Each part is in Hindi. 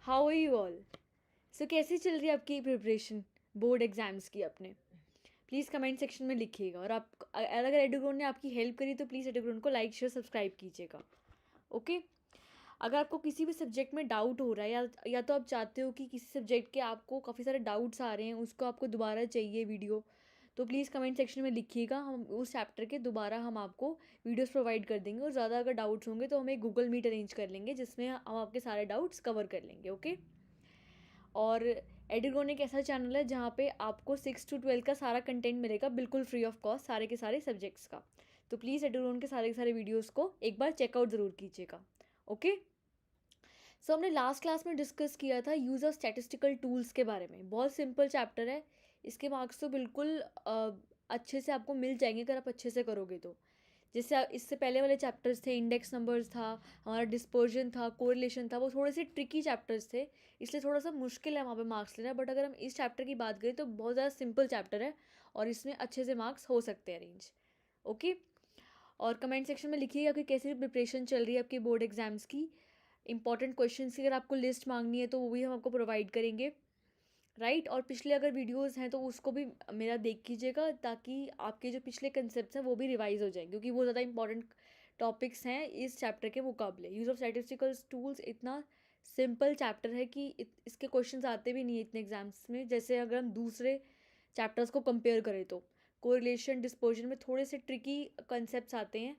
How are you all? So कैसी चल रही है आपकी प्रिपरेशन बोर्ड एग्जाम्स की अपने? प्लीज़ कमेंट सेक्शन में लिखिएगा। और आप अगर एडुग्रोन ने आपकी हेल्प करी तो प्लीज़ एडुग्रोन को लाइक शेयर सब्सक्राइब कीजिएगा। ओके। अगर आपको किसी भी सब्जेक्ट में डाउट हो रहा है या तो आप चाहते हो कि किसी सब्जेक्ट के आपको काफ़ी सारे डाउट्स आ रहे हैं, उसको आपको दोबारा चाहिए वीडियो, तो प्लीज़ कमेंट सेक्शन में लिखिएगा। हम उस चैप्टर के दोबारा हम आपको वीडियोस प्रोवाइड कर देंगे। और ज़्यादा अगर डाउट्स होंगे तो हम एक गूगल मीट अरेंज कर लेंगे जिसमें हम आपके सारे डाउट्स कवर कर लेंगे। ओके। और एडुग्रोन एक ऐसा चैनल है जहाँ पे आपको 6 to 12 का सारा कंटेंट मिलेगा बिल्कुल फ्री ऑफ कॉस्ट, सारे के सारे सब्जेक्ट्स का। तो प्लीज़ एडुग्रोन के सारे वीडियोस को एक बार चेकआउट ज़रूर कीजिएगा। ओके। सो हमने लास्ट क्लास में डिस्कस किया था यूज़ ऑफ स्टैटिस्टिकल टूल्स के बारे में। बहुत सिंपल चैप्टर है, इसके मार्क्स तो बिल्कुल अच्छे से आपको मिल जाएंगे अगर आप अच्छे से करोगे तो। जैसे इससे पहले वाले चैप्टर्स थे, इंडेक्स नंबर्स था, हमारा डिस्पर्जन था, कोरिलेशन था, वो थोड़े से ट्रिकी चैप्टर्स थे, इसलिए थोड़ा सा मुश्किल है वहाँ पे मार्क्स लेना। बट अगर हम इस चैप्टर की बात करें तो बहुत ज़्यादा सिंपल चैप्टर है और इसमें अच्छे से मार्क्स हो सकते हैं अरेंज। ओके। और कमेंट सेक्शन में लिखिएगा कि कैसी प्रिपरेशन चल रही है आपकी बोर्ड एग्जाम्स की। इंपॉर्टेंट क्वेश्चन की अगर आपको लिस्ट मांगनी है तो वो भी हम आपको प्रोवाइड करेंगे, राइट। और पिछले अगर वीडियोस हैं तो उसको भी मेरा देख कीजिएगा ताकि आपके जो पिछले कंसेप्ट हैं वो भी रिवाइज हो जाएंगे, क्योंकि वो ज़्यादा इंपॉर्टेंट टॉपिक्स हैं इस चैप्टर के मुकाबले। यूज़ ऑफ स्टैटिस्टिकल टूल्स इतना सिंपल चैप्टर है कि इसके क्वेश्चंस आते भी नहीं है इतने एग्जाम्स में। जैसे अगर हम दूसरे चैप्टर्स को कंपेयर करें तो कोरिलेशन डिस्पर्जन में थोड़े से ट्रिकी कंसेप्ट आते हैं,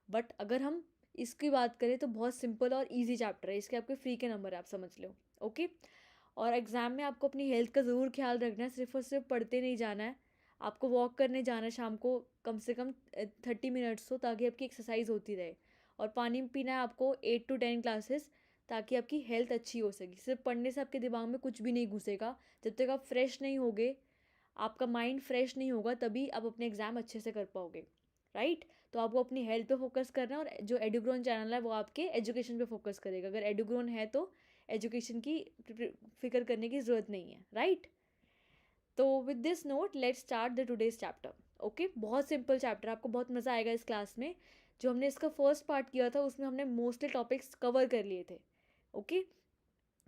बट अगर हम इसकी बात करें तो बहुत सिंपल और इजी चैप्टर है। इसके आपके फ्री के नंबर है, आप समझ लो। ओके। और एग्ज़ाम में आपको अपनी हेल्थ का ज़रूर ख्याल रखना है, सिर्फ और सिर्फ पढ़ते नहीं जाना है। आपको वॉक करने जाना है शाम को कम से कम 30 मिनट्स हो, ताकि आपकी एक्सरसाइज होती रहे। और पानी पीना है आपको 8 to 10 ग्लासेस, ताकि आपकी हेल्थ अच्छी हो सके। सिर्फ पढ़ने से आपके दिमाग में कुछ भी नहीं घुसेगा। जब तक आप फ्रेश नहीं होगे, आपका माइंड फ्रेश नहीं होगा, तभी आप अपने एग्ज़ाम अच्छे से कर पाओगे, राइट। तो आपको अपनी हेल्थ पे फोकस करना है। और जो एडुग्रोन चैनल है वो आपके एजुकेशन पे फोकस करेगा। अगर एडुग्रोन है तो एजुकेशन की फिक्र करने की ज़रूरत नहीं है, राइट। तो with this note let's start the today's chapter. Okay. बहुत सिंपल चैप्टर, आपको बहुत मज़ा आएगा इस क्लास में। जो हमने इसका फर्स्ट पार्ट किया था उसमें हमने मोस्टली टॉपिक्स कवर कर लिए थे। ओके।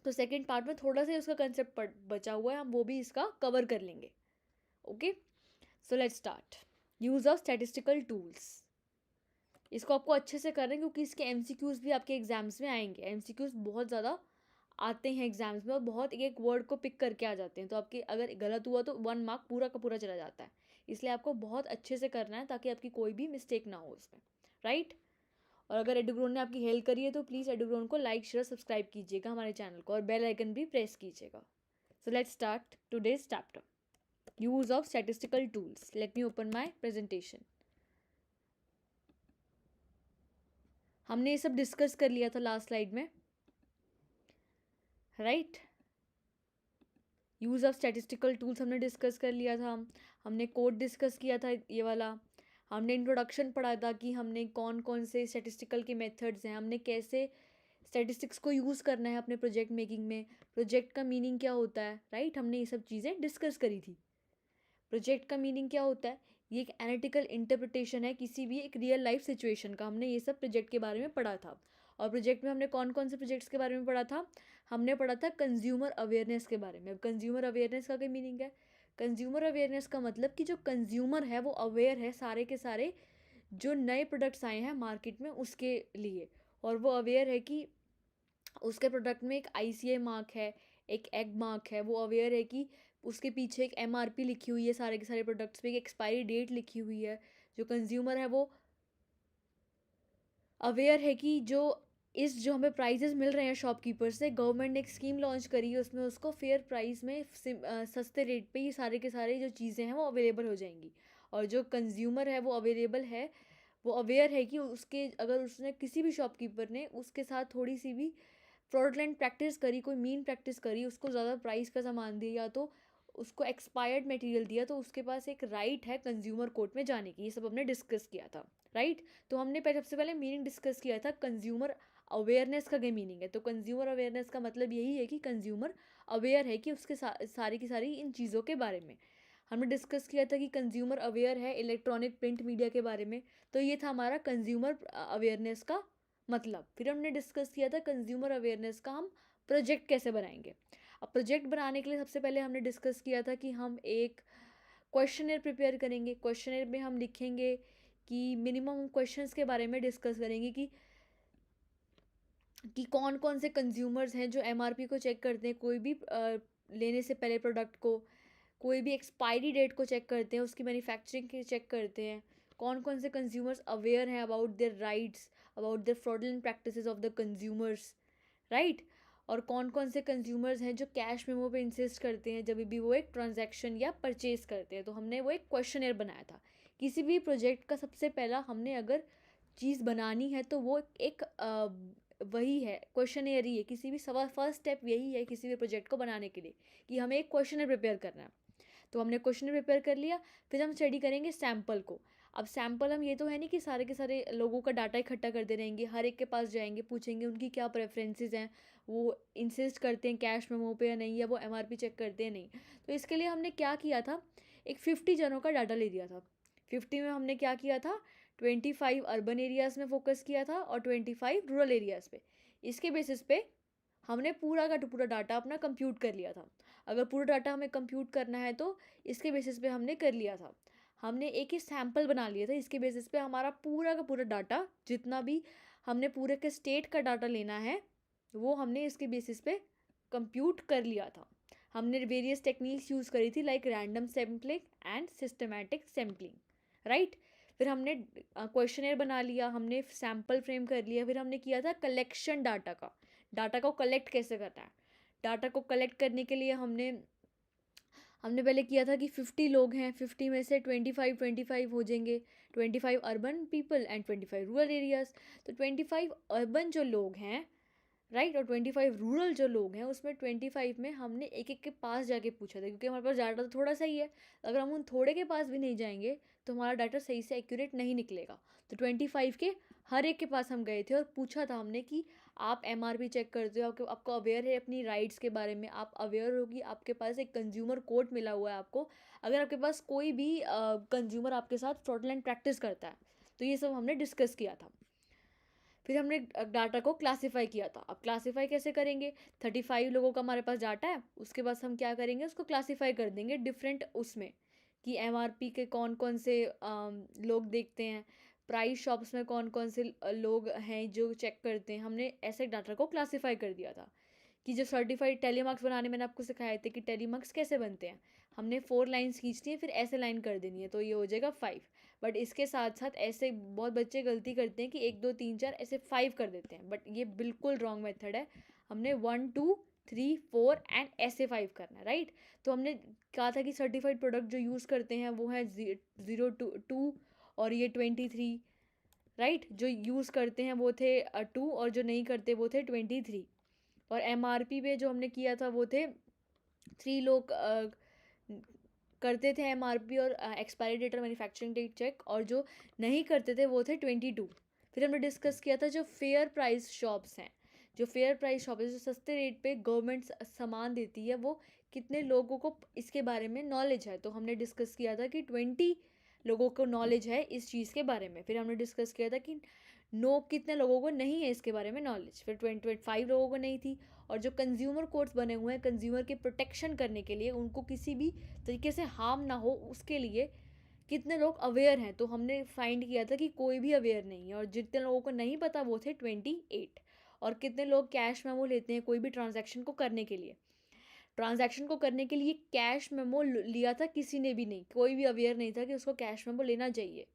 तो सेकेंड पार्ट में थोड़ा सा उसका कंसेप्ट बचा हुआ है, हम वो भी इसका कवर कर लेंगे। Okay. So let's start. Use of statistical tools, इसको आपको अच्छे से करना है क्योंकि इसके एमसीक्यूज़ भी आपके एग्जाम्स में आएंगे। एमसीक्यूज़ बहुत ज़्यादा आते हैं एग्जाम्स में और बहुत एक एक वर्ड को पिक करके आ जाते हैं, तो आपके अगर गलत हुआ तो 1 मार्क पूरा का पूरा चला जाता है। इसलिए आपको बहुत अच्छे से करना है ताकि आपकी कोई भी मिस्टेक ना हो उसमें, राइट। और अगर एडुग्रोन ने आपकी हेल्प करी है तो प्लीज़ एडुग्रोन को लाइक शेयर सब्सक्राइब कीजिएगा हमारे चैनल को, और बेल आइकन भी प्रेस कीजिएगा। So let's start today's chapter, use of statistical tools. Let me open my presentation. हमने ये सब डिस्कस कर लिया था लास्ट स्लाइड में, right. Use of statistical tools हमने डिस्कस कर लिया था। हमने कोड डिस्कस किया था ये वाला। हमने इंट्रोडक्शन पढ़ा था कि हमने कौन कौन से स्टैटिस्टिकल के मेथड्स हैं, हमने कैसे स्टैटिस्टिक्स को यूज़ करना है अपने प्रोजेक्ट मेकिंग में, प्रोजेक्ट का मीनिंग क्या होता है, राइट। हमने ये सब चीज़ें डिस्कस करी थी। प्रोजेक्ट का मीनिंग क्या होता है, ये एक एनालिटिकल इंटरप्रिटेशन है किसी भी एक रियल लाइफ सिचुएशन का। हमने ये सब प्रोजेक्ट के बारे में पढ़ा था। और प्रोजेक्ट में हमने कौन कौन से प्रोजेक्ट्स के बारे में पढ़ा था, हमने पढ़ा था कंज्यूमर अवेयरनेस के बारे में। अब कंज्यूमर अवेयरनेस का क्या मीनिंग है? कंज्यूमर अवेयरनेस का मतलब कि जो कंज्यूमर है वो अवेयर है सारे के सारे जो नए प्रोडक्ट्स आए हैं मार्केट में उसके लिए, और वो अवेयर है कि उसके प्रोडक्ट में एक ICA मार्क है, एक एग मार्क है। वो अवेयर है कि उसके पीछे एक MRP लिखी हुई है सारे के सारे प्रोडक्ट्स पे, एक एक्सपायरी डेट लिखी हुई है। जो कंज्यूमर है वो अवेयर है कि जो हमें प्राइजेस मिल रहे हैं शॉपकीपर से, गवर्नमेंट ने एक स्कीम लॉन्च करी है, उसमें उसको फेयर प्राइस में सस्ते रेट पे ये सारे के सारे जो चीज़ें हैं वो अवेलेबल हो जाएंगी। और जो कंज्यूमर है वो अवेलेबल है, वो अवेयर है कि उसके अगर उसने किसी भी शॉपकीपर ने उसके साथ थोड़ी सी भी फ्रॉडलेंट प्रैक्टिस करी, कोई मीन प्रैक्टिस करी, उसको ज़्यादा प्राइस का सामान दिया या तो उसको एक्सपायर्ड मटेरियल दिया, तो उसके पास एक राइट है कंज्यूमर कोर्ट में जाने की। ये सब हमने डिस्कस किया था, राइट। तो हमने सबसे पहले मीनिंग डिस्कस किया था कंज्यूमर अवेयरनेस का क्या मीनिंग है। तो कंज्यूमर अवेयरनेस का मतलब यही है कि कंज्यूमर अवेयर है कि उसके सारी की सारी इन चीज़ों के बारे में। हमने डिस्कस किया था कि कंज्यूमर अवेयर है इलेक्ट्रॉनिक प्रिंट मीडिया के बारे में, तो ये था हमारा कंज्यूमर अवेयरनेस का मतलब। फिर हमने डिस्कस किया था कंज्यूमर अवेयरनेस का हम प्रोजेक्ट कैसे बनाएंगे। अब प्रोजेक्ट बनाने के लिए सबसे पहले हमने डिस्कस किया था कि हम एक क्वेश्चनर प्रिपेयर करेंगे। क्वेश्चनर में हम लिखेंगे कि मिनिमम क्वेश्चंस के बारे में डिस्कस करेंगे कि कौन कौन से कंज्यूमर्स हैं जो एमआरपी को चेक करते हैं कोई भी लेने से पहले प्रोडक्ट को, कोई भी एक्सपायरी डेट को चेक करते हैं, उसकी मैन्युफैक्चरिंग की चेक करते हैं, कौन कौन से कंज्यूमर्स अवेयर हैं about their rights, about their fraudulent practices of the consumers, right. और कौन कौन से कंज्यूमर्स हैं जो कैश मेमो पे इंसिस्ट करते हैं जब भी वो एक ट्रांजैक्शन या परचेज करते हैं। तो हमने वो एक क्वेश्चनर बनाया था। किसी भी प्रोजेक्ट का सबसे पहला हमने अगर चीज़ बनानी है तो वो एक वही है, क्वेश्चनर ही है। किसी भी फर्स्ट स्टेप यही है किसी भी प्रोजेक्ट को बनाने के लिए कि हमें एक क्वेश्चनर प्रिपेयर करना है। तो हमने क्वेश्चन प्रिपेयर कर लिया, फिर हम स्टडी करेंगे सैम्पल को। अब सैम्पल हम ये तो है नहीं कि सारे के सारे लोगों का डाटा इकट्ठा करते रहेंगे, हर एक के पास जाएंगे, पूछेंगे उनकी क्या प्रेफरेंसेस हैं, वो इंसिस्ट करते हैं कैश मेमो पे या नहीं, या वो एमआरपी चेक करते हैं नहीं। तो इसके लिए हमने क्या किया था, एक 50 जनों का डाटा ले लिया था। 50 में हमने क्या किया था, 25 अर्बन एरियाज़ में फोकस किया था और 25 रूरल एरियाज़ पे। इसके बेसिस पे हमने पूरा का पूरा डाटा अपना कंप्यूट कर लिया था। अगर पूरा डाटा हमें कंप्यूट करना है तो इसके बेसिस पे हमने कर लिया था। हमने एक ही सैम्पल बना लिया था, इसके बेसिस पे हमारा पूरा का पूरा डाटा, जितना भी हमने पूरे के स्टेट का डाटा लेना है वो हमने इसके बेसिस पे कंप्यूट कर लिया था। हमने वेरियस टेक्निक्स यूज़ करी थी like random sampling and systematic sampling, right. फिर हमने क्वेश्चनर बना लिया, हमने सैम्पल फ्रेम कर लिया, फिर हमने किया था कलेक्शन डाटा का। डाटा को कलेक्ट कैसे करना है, डाटा को कलेक्ट करने के लिए हमने पहले किया था कि 50 लोग हैं, 50 में से 25 हो जाएंगे, 25 urban people and 25 rural areas. तो 25 अर्बन जो लोग हैं, राइट, और 25 रूरल जो लोग हैं उसमें 25 में हमने एक एक के पास जाके पूछा था, क्योंकि हमारे पास डाटा तो थोड़ा सा ही है। अगर हम उन थोड़े के पास भी नहीं जाएंगे तो हमारा डाटा सही से एक्यूरेट नहीं निकलेगा। तो 25 के हर एक के पास हम गए थे और पूछा था हमने कि आप एमआरपी चेक करते हो, आपको अवेयर है अपनी राइट्स के बारे में, आप अवेयर हो कि आपके पास एक कंज्यूमर कोड मिला हुआ है आपको, अगर आपके पास कोई भी कंज्यूमर आपके साथ फ्रॉडुलेंट प्रैक्टिस करता है। तो ये सब हमने डिस्कस किया था। फिर हमने डाटा को क्लासीफाई किया था। अब क्लासीफाई कैसे करेंगे, 35 लोगों का हमारे पास डाटा है, उसके बाद हम क्या करेंगे, उसको क्लासीफाई कर देंगे डिफरेंट उसमें कि एमआरपी के कौन कौन से लोग देखते हैं, प्राइस शॉप्स में कौन कौन से लोग हैं जो चेक करते हैं। हमने ऐसे डाटा को क्लासीफाई कर दिया था कि जो सर्टिफाइड टेलीमार्क्स बनाने मैंने आपको सिखाए थे कि टेलीमार्क्स कैसे बनते हैं, हमने 4 लाइन्स खींचनी है, फिर ऐसे लाइन कर देनी है, तो ये हो जाएगा 5। बट इसके साथ साथ ऐसे बहुत बच्चे गलती करते हैं कि 1 2 3 4 ऐसे 5 कर देते हैं, बट ये बिल्कुल रॉन्ग मेथड है। हमने 1 2 3 4 एंड ऐसे 5 करना है, राइट। तो हमने कहा था कि सर्टिफाइड प्रोडक्ट जो यूज़ करते हैं वो है 0 2 और ये 23, राइट। जो यूज़ करते हैं वो थे 2 और जो नहीं करते वो थे 23। और एमआरपी पे जो हमने किया था वो थे 3 लोग करते थे एमआरपी और एक्सपायरी डेट और मैन्युफैक्चरिंग डेट चेक, और जो नहीं करते थे वो थे 22। फिर हमने डिस्कस किया था जो फेयर प्राइस शॉप्स हैं, जो फेयर प्राइस शॉप है, जो सस्ते रेट पे गवर्नमेंट सामान देती है, वो कितने लोगों को इसके बारे में नॉलेज है। तो हमने डिस्कस किया था कि 20 लोगों को नॉलेज है इस चीज़ के बारे में। फिर हमने डिस्कस किया था कि कितने लोगों को नहीं है इसके बारे में नॉलेज। फिर 25 लोगों को नहीं थी। और जो कंज्यूमर कोर्ट्स बने हुए हैं कंज्यूमर के प्रोटेक्शन करने के लिए, उनको किसी भी तरीके से हार्म ना हो उसके लिए कितने लोग अवेयर हैं, तो हमने फाइंड किया था कि कोई भी अवेयर नहीं है। और जितने लोगों को नहीं पता वो थे 28। और कितने लोग कैश मेमो लेते हैं कोई भी ट्रांजैक्शन को करने के लिए, ट्रांजैक्शन को करने के लिए कैश मेमो लिया था किसी ने भी नहीं, कोई भी अवेयर नहीं था कि उसको कैश मेमो लेना चाहिए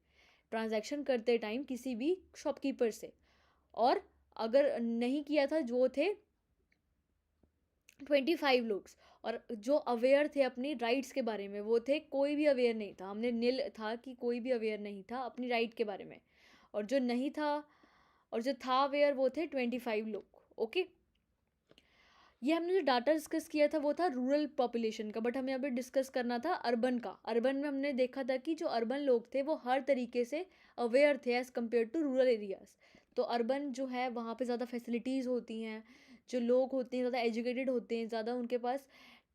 ट्रांजैक्शन करते टाइम किसी भी शॉपकीपर से। और अगर नहीं किया था जो थे 25 लोग। और जो अवेयर थे अपनी राइट्स के बारे में वो थे, कोई भी अवेयर नहीं था, हमने नील था कि कोई भी अवेयर नहीं था अपनी राइट के बारे में। और जो नहीं था और जो था अवेयर वो थे 25 लोग, ओके। ये हमने जो डाटा डिस्कस किया था वो था रूरल पॉपुलेशन का, बट हमें यहाँ पे डिस्कस करना था अर्बन का। अर्बन में हमने देखा था कि जो अर्बन लोग थे वो हर तरीके से अवेयर थे as compared to rural areas. तो अर्बन जो है वहाँ पे ज़्यादा फैसिलिटीज़ होती हैं, जो लोग होते हैं ज़्यादा एजुकेटेड होते हैं, ज़्यादा उनके पास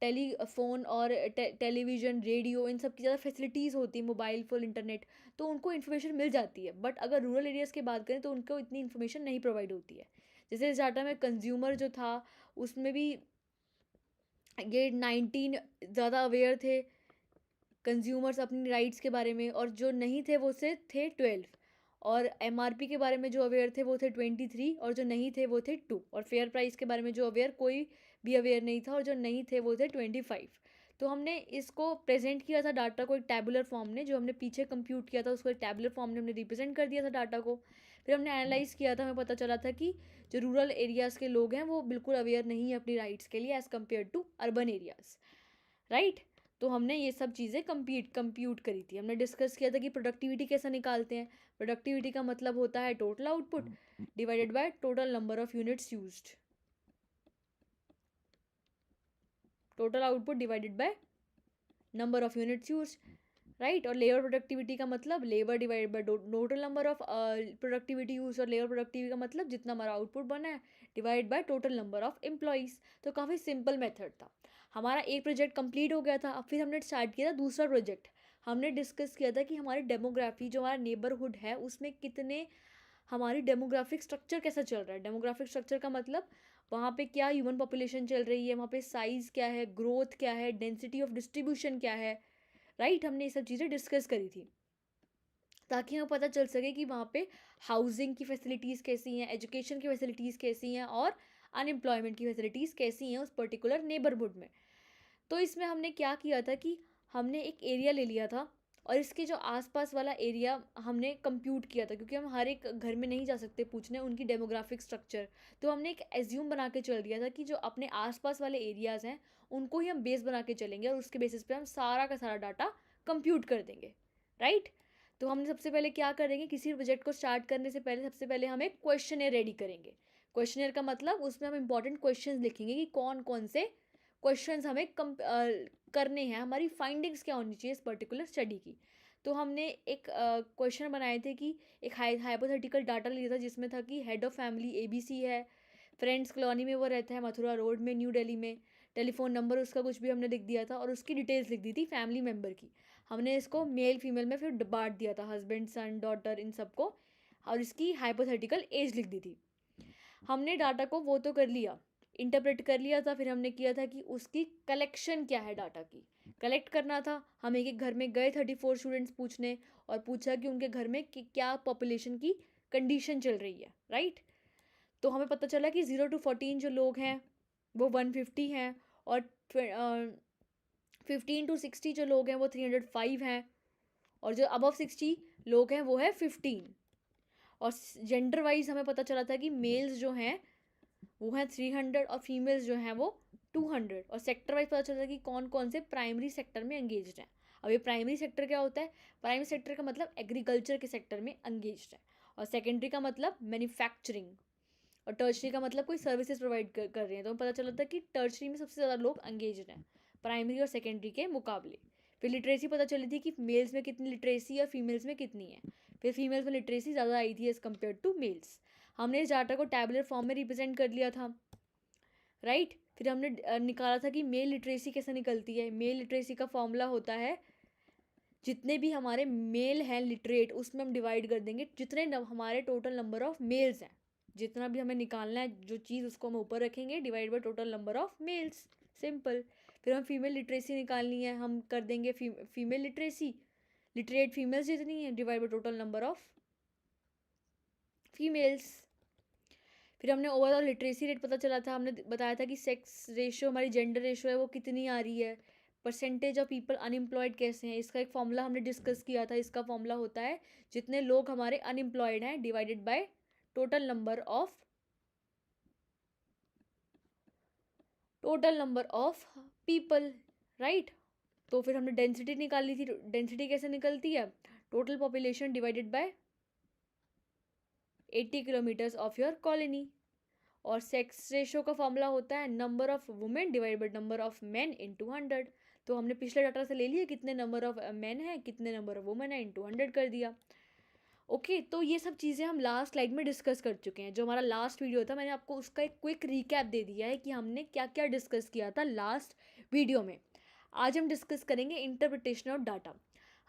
टेलीफोन और टेलीविज़न रेडियो इन सब की ज़्यादा फैसिलिटीज़ होती है, मोबाइल फ़ोन इंटरनेट, तो उनको इन्फॉर्मेशन मिल जाती है। बट अगर रूरल एरियाज़ की बात करें तो उनको इतनी इन्फॉर्मेशन नहीं प्रोवाइड होती है। जैसे इस डाटा में कंज्यूमर जो था उसमें भी ये 19 ज़्यादा अवेयर थे कंज्यूमर्स अपनी राइट्स के बारे में, और जो नहीं थे वो से थे 12, और एमआरपी के बारे में जो अवेयर थे वो थे 23, और जो नहीं थे वो थे 2, और फेयर प्राइस के बारे में जो अवेयर कोई भी अवेयर नहीं था, और जो नहीं थे वो थे 25। तो हमने इसको प्रेजेंट किया था डाटा को एक टैबुलर फॉर्म में, जो हमने पीछे कंप्यूट किया था उसको एक टैबुलर फॉर्म में हमने रिप्रेजेंट कर दिया था डाटा को। फिर हमने एनालाइज किया था, हमें पता चला था कि जो रूरल एरियाज़ के लोग हैं वो बिल्कुल अवेयर नहीं है अपनी राइट्स के लिए as compared to urban areas, right. तो हमने ये सब चीज़ें कंप्यूट करी थी। हमने डिस्कस किया था कि प्रोडक्टिविटी कैसे निकालते हैं। प्रोडक्टिविटी का मतलब होता है total output divided by total number of units used, total output divided by number of units used, right. और लेबर प्रोडक्टिविटी का मतलब labour divided by total number of productivity use, और लेबर प्रोडक्टिविटी का मतलब जितना हमारा आउटपुट बना है divide by total number of employees. तो काफ़ी सिंपल मेथड था। हमारा एक प्रोजेक्ट कंप्लीट हो गया था। अब फिर हमने स्टार्ट किया था दूसरा प्रोजेक्ट। हमने डिस्कस किया था कि हमारी डेमोग्राफी जो हमारा नेबरहुड है उसमें कितने हमारी डेमोग्राफिक स्ट्रक्चर कैसा चल रहा है। डेमोग्राफिक स्ट्रक्चर का मतलब वहाँ पे क्या ह्यूमन पॉपुलेशन चल रही है, वहाँ पे साइज़ क्या है, ग्रोथ क्या है, डेंसिटी ऑफ डिस्ट्रीब्यूशन क्या है, राइट। हमने ये सब चीज़ें डिस्कस करी थी ताकि हमें पता चल सके कि वहाँ पे हाउसिंग की फैसिलिटीज़ कैसी हैं, एजुकेशन की फैसिलिटीज़ कैसी हैं, और अनएम्प्लॉयमेंट की फैसिलिटीज़ कैसी हैं उस पर्टिकुलर नेबरहुड में। तो इसमें हमने क्या किया था कि हमने एक एरिया ले लिया था, और इसके जो आसपास वाला एरिया हमने कंप्यूट किया था, क्योंकि हम हर एक घर में नहीं जा सकते पूछने उनकी डेमोग्राफिक स्ट्रक्चर। तो हमने एक एज्यूम बना के चल दिया था कि जो अपने आसपास वाले एरियाज़ हैं उनको ही हम बेस बना के चलेंगे, और उसके बेसिस पे हम सारा का सारा डाटा कंप्यूट कर देंगे, राइट। तो हमने सबसे पहले क्या करेंगे, किसी प्रोजेक्ट को स्टार्ट करने से पहले सबसे पहले हम एक क्वेश्चनर रेडी करेंगे। क्वेश्चनर का मतलब उसमें हम इंपॉर्टेंट क्वेश्चन लिखेंगे कि कौन कौन से क्वेश्चंस हमें करने हैं, हमारी फाइंडिंग्स क्या होनी चाहिए इस पर्टिकुलर स्टडी की। तो हमने एक क्वेश्चन बनाए थे कि एक हाइपोथेटिकल डाटा लिया था जिसमें था कि हेड ऑफ फैमिली ABC है, फ्रेंड्स कॉलोनी में वो रहता है, मथुरा रोड में, न्यू दिल्ली में, टेलीफोन नंबर उसका कुछ भी हमने लिख दिया था, और उसकी डिटेल्स लिख दी थी फैमिली मेम्बर की। हमने इसको मेल फीमेल में फिर बांट दिया था, हस्बैंड सन डॉटर इन सबको, और इसकी हाइपोथेटिकल एज लिख दी थी। हमने डाटा को वो तो कर लिया, इंटरप्रेट कर लिया था। फिर हमने किया था कि उसकी कलेक्शन क्या है, डाटा की कलेक्ट करना था। हम एक एक घर में गए 34 स्टूडेंट्स पूछने, और पूछा कि उनके घर में क्या पॉपुलेशन की कंडीशन चल रही है, राइट। तो हमें पता चला कि 0 to 14 जो लोग हैं वो 150 हैं, और 15 to 60 जो लोग हैं वो 305 हैं, और जो अबव 60 लोग हैं वो है 15। और जेंडर वाइज हमें पता चला था कि मेल्स जो हैं वो हैं 300, और फीमेल्स जो हैं वो 200। और सेक्टर वाइज पता चलता है कि कौन कौन से प्राइमरी सेक्टर में एंगेज्ड हैं। अब ये प्राइमरी सेक्टर क्या होता है, प्राइमरी सेक्टर का मतलब एग्रीकल्चर के सेक्टर में एंगेज्ड है, और सेकेंडरी का मतलब मैन्युफैक्चरिंग, और टर्शरी का मतलब कोई सर्विसेज प्रोवाइड कर रहे हैं। तो हमें पता चला था कि टर्शरी में सबसे ज़्यादा लोग एंगेज्ड हैं प्राइमरी और सेकेंडरी के मुकाबले। फिर लिटरेसी पता चली थी कि मेल्स में कितनी लिटरेसी है और फीमेल्स में कितनी है। फिर फीमेल्स में लिटरेसी ज़्यादा आई थी एज़ कम्पेयर टू मेल्स। हमने इस डाटा को टैबुलर फॉर्म में रिप्रेजेंट कर लिया था, राइट। फिर हमने निकाला था कि मेल लिटरेसी कैसे निकलती है। मेल लिटरेसी का फॉर्मूला होता है जितने भी हमारे मेल हैं लिटरेट उसमें हम डिवाइड कर देंगे जितने हमारे टोटल नंबर ऑफ मेल्स हैं। जितना भी हमें निकालना है जो चीज़ उसको हम ऊपर रखेंगे divide by total number of males, simple. फिर हम फीमेल लिटरेसी निकालनी है, हम कर देंगे फीमेल लिटरेसी, लिटरेट फीमेल्स जितनी है divide by total number of females. फिर हमने ओवरऑल लिटरेसी रेट पता चला था, हमने बताया था कि सेक्स रेशियो हमारी जेंडर रेशियो है वो कितनी आ रही है। परसेंटेज ऑफ पीपल अनएम्प्लॉयड कैसे हैं, इसका एक फॉर्मूला हमने डिस्कस किया था। इसका फॉर्मूला होता है जितने लोग हमारे अनएम्प्लॉयड हैं divided by total number of people, right. तो फिर हमने डेंसिटी निकाली थी। डेंसिटी कैसे निकलती है, total population divided by 80 kilometres of your colony. और सेक्स रेशो का फॉर्मूला होता है number of women divide by number of man into 100। तो हमने पिछले डाटा से ले लिया कितने नंबर ऑफ मैन है कितने नंबर ऑफ वुमेन है इनटू 100 कर दिया। ओके, तो ये सब चीज़ें हम लास्ट स्लाइड में डिस्कस कर चुके हैं। जो हमारा लास्ट वीडियो था मैंने आपको उसका एक क्विक रिकैप दे दिया है कि हमने क्या क्या डिस्कस किया था लास्ट वीडियो में। आज हम डिस्कस करेंगे इंटरप्रिटेशन ऑफ डाटा।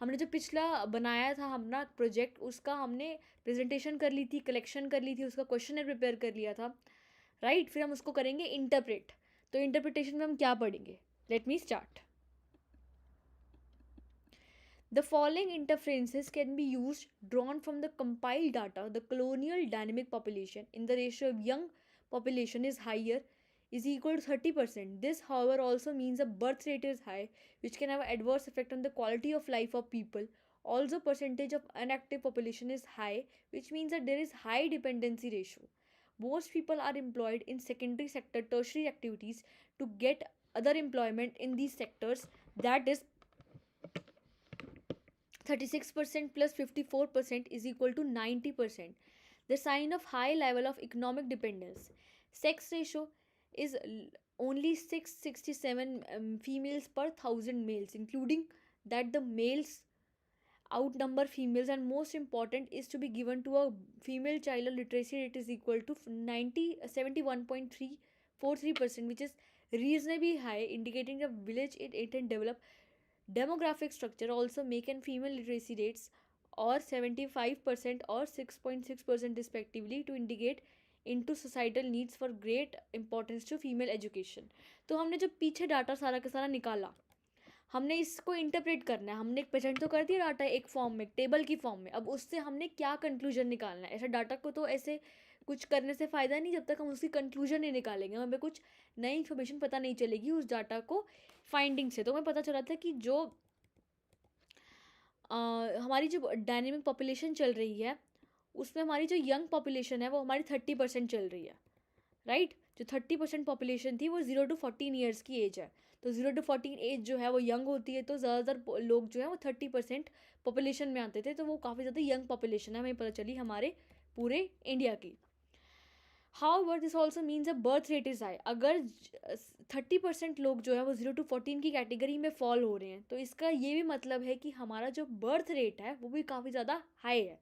हमने जो पिछला बनाया था अपना प्रोजेक्ट उसका हमने प्रेजेंटेशन कर ली थी, कलेक्शन कर ली थी, उसका क्वेश्चन प्रिपेयर कर लिया था, राइट। फिर हम उसको करेंगे इंटरप्रेट। तो इंटरप्रिटेशन में हम क्या पढ़ेंगे, let me start. The following interferences can be used drawn from the compiled data. The colonial dynamic population in the ratio of young population is higher is equal to 30%. This however also means the birth rate is high, which can have adverse effect on the quality of life of people. Also percentage of inactive population is high, which means that there is high dependency ratio. Most people are employed in secondary sector tertiary activities to get other employment in these sectors, that is 36% plus 54% is equal to 90%. The sign of high level of economic dependence. Sex ratio is only 667 females per 1000 males, including that the males outnumber females, and most important is to be given to a female child literacy rate is equal to 71.343%, which is reasonably high, indicating a village it and develop demographic structure. Also make and female literacy rates or 75% or 6.6% respectively to indicate into societal needs for great importance to female education. तो हमने जो पीछे डाटा सारा का सारा निकाला, हमने इसको इंटरप्रेट करना है। हमने एक प्रेजेंट तो कर दिया डाटा एक फॉर्म में, टेबल की फॉर्म में। अब उससे हमने क्या कंक्लूजन निकालना है। ऐसा डाटा को तो ऐसे कुछ करने से फ़ायदा नहीं जब तक हम उसकी कंक्लूजन नहीं निकालेंगे, हमें कुछ नई इन्फॉर्मेशन पता नहीं चलेगी उस डाटा को फाइंडिंग से। तो हमें पता चला था कि जो हमारी जो डायनेमिक पॉपुलेशन चल रही है उसमें हमारी जो यंग पॉपुलेशन है वो हमारी 30% चल रही है, राइट। जो 30% पॉपुलेशन थी वो 0 to 14 ईयर्स की एज है। तो 0 to 14 एज जो है वो यंग होती है, तो ज़्यादातर लोग जो है वो 30% पॉपुलेशन में आते थे, तो वो काफ़ी ज़्यादा यंग पॉपुलेशन है, हमें पता चली हमारे पूरे इंडिया की। However, this also means a birth rate is high. अगर 30% लोग जो है वो 0 to 14 की कैटेगरी में फॉल हो रहे हैं, तो इसका ये भी मतलब है कि हमारा जो बर्थ रेट है वो भी काफ़ी ज़्यादा हाई है।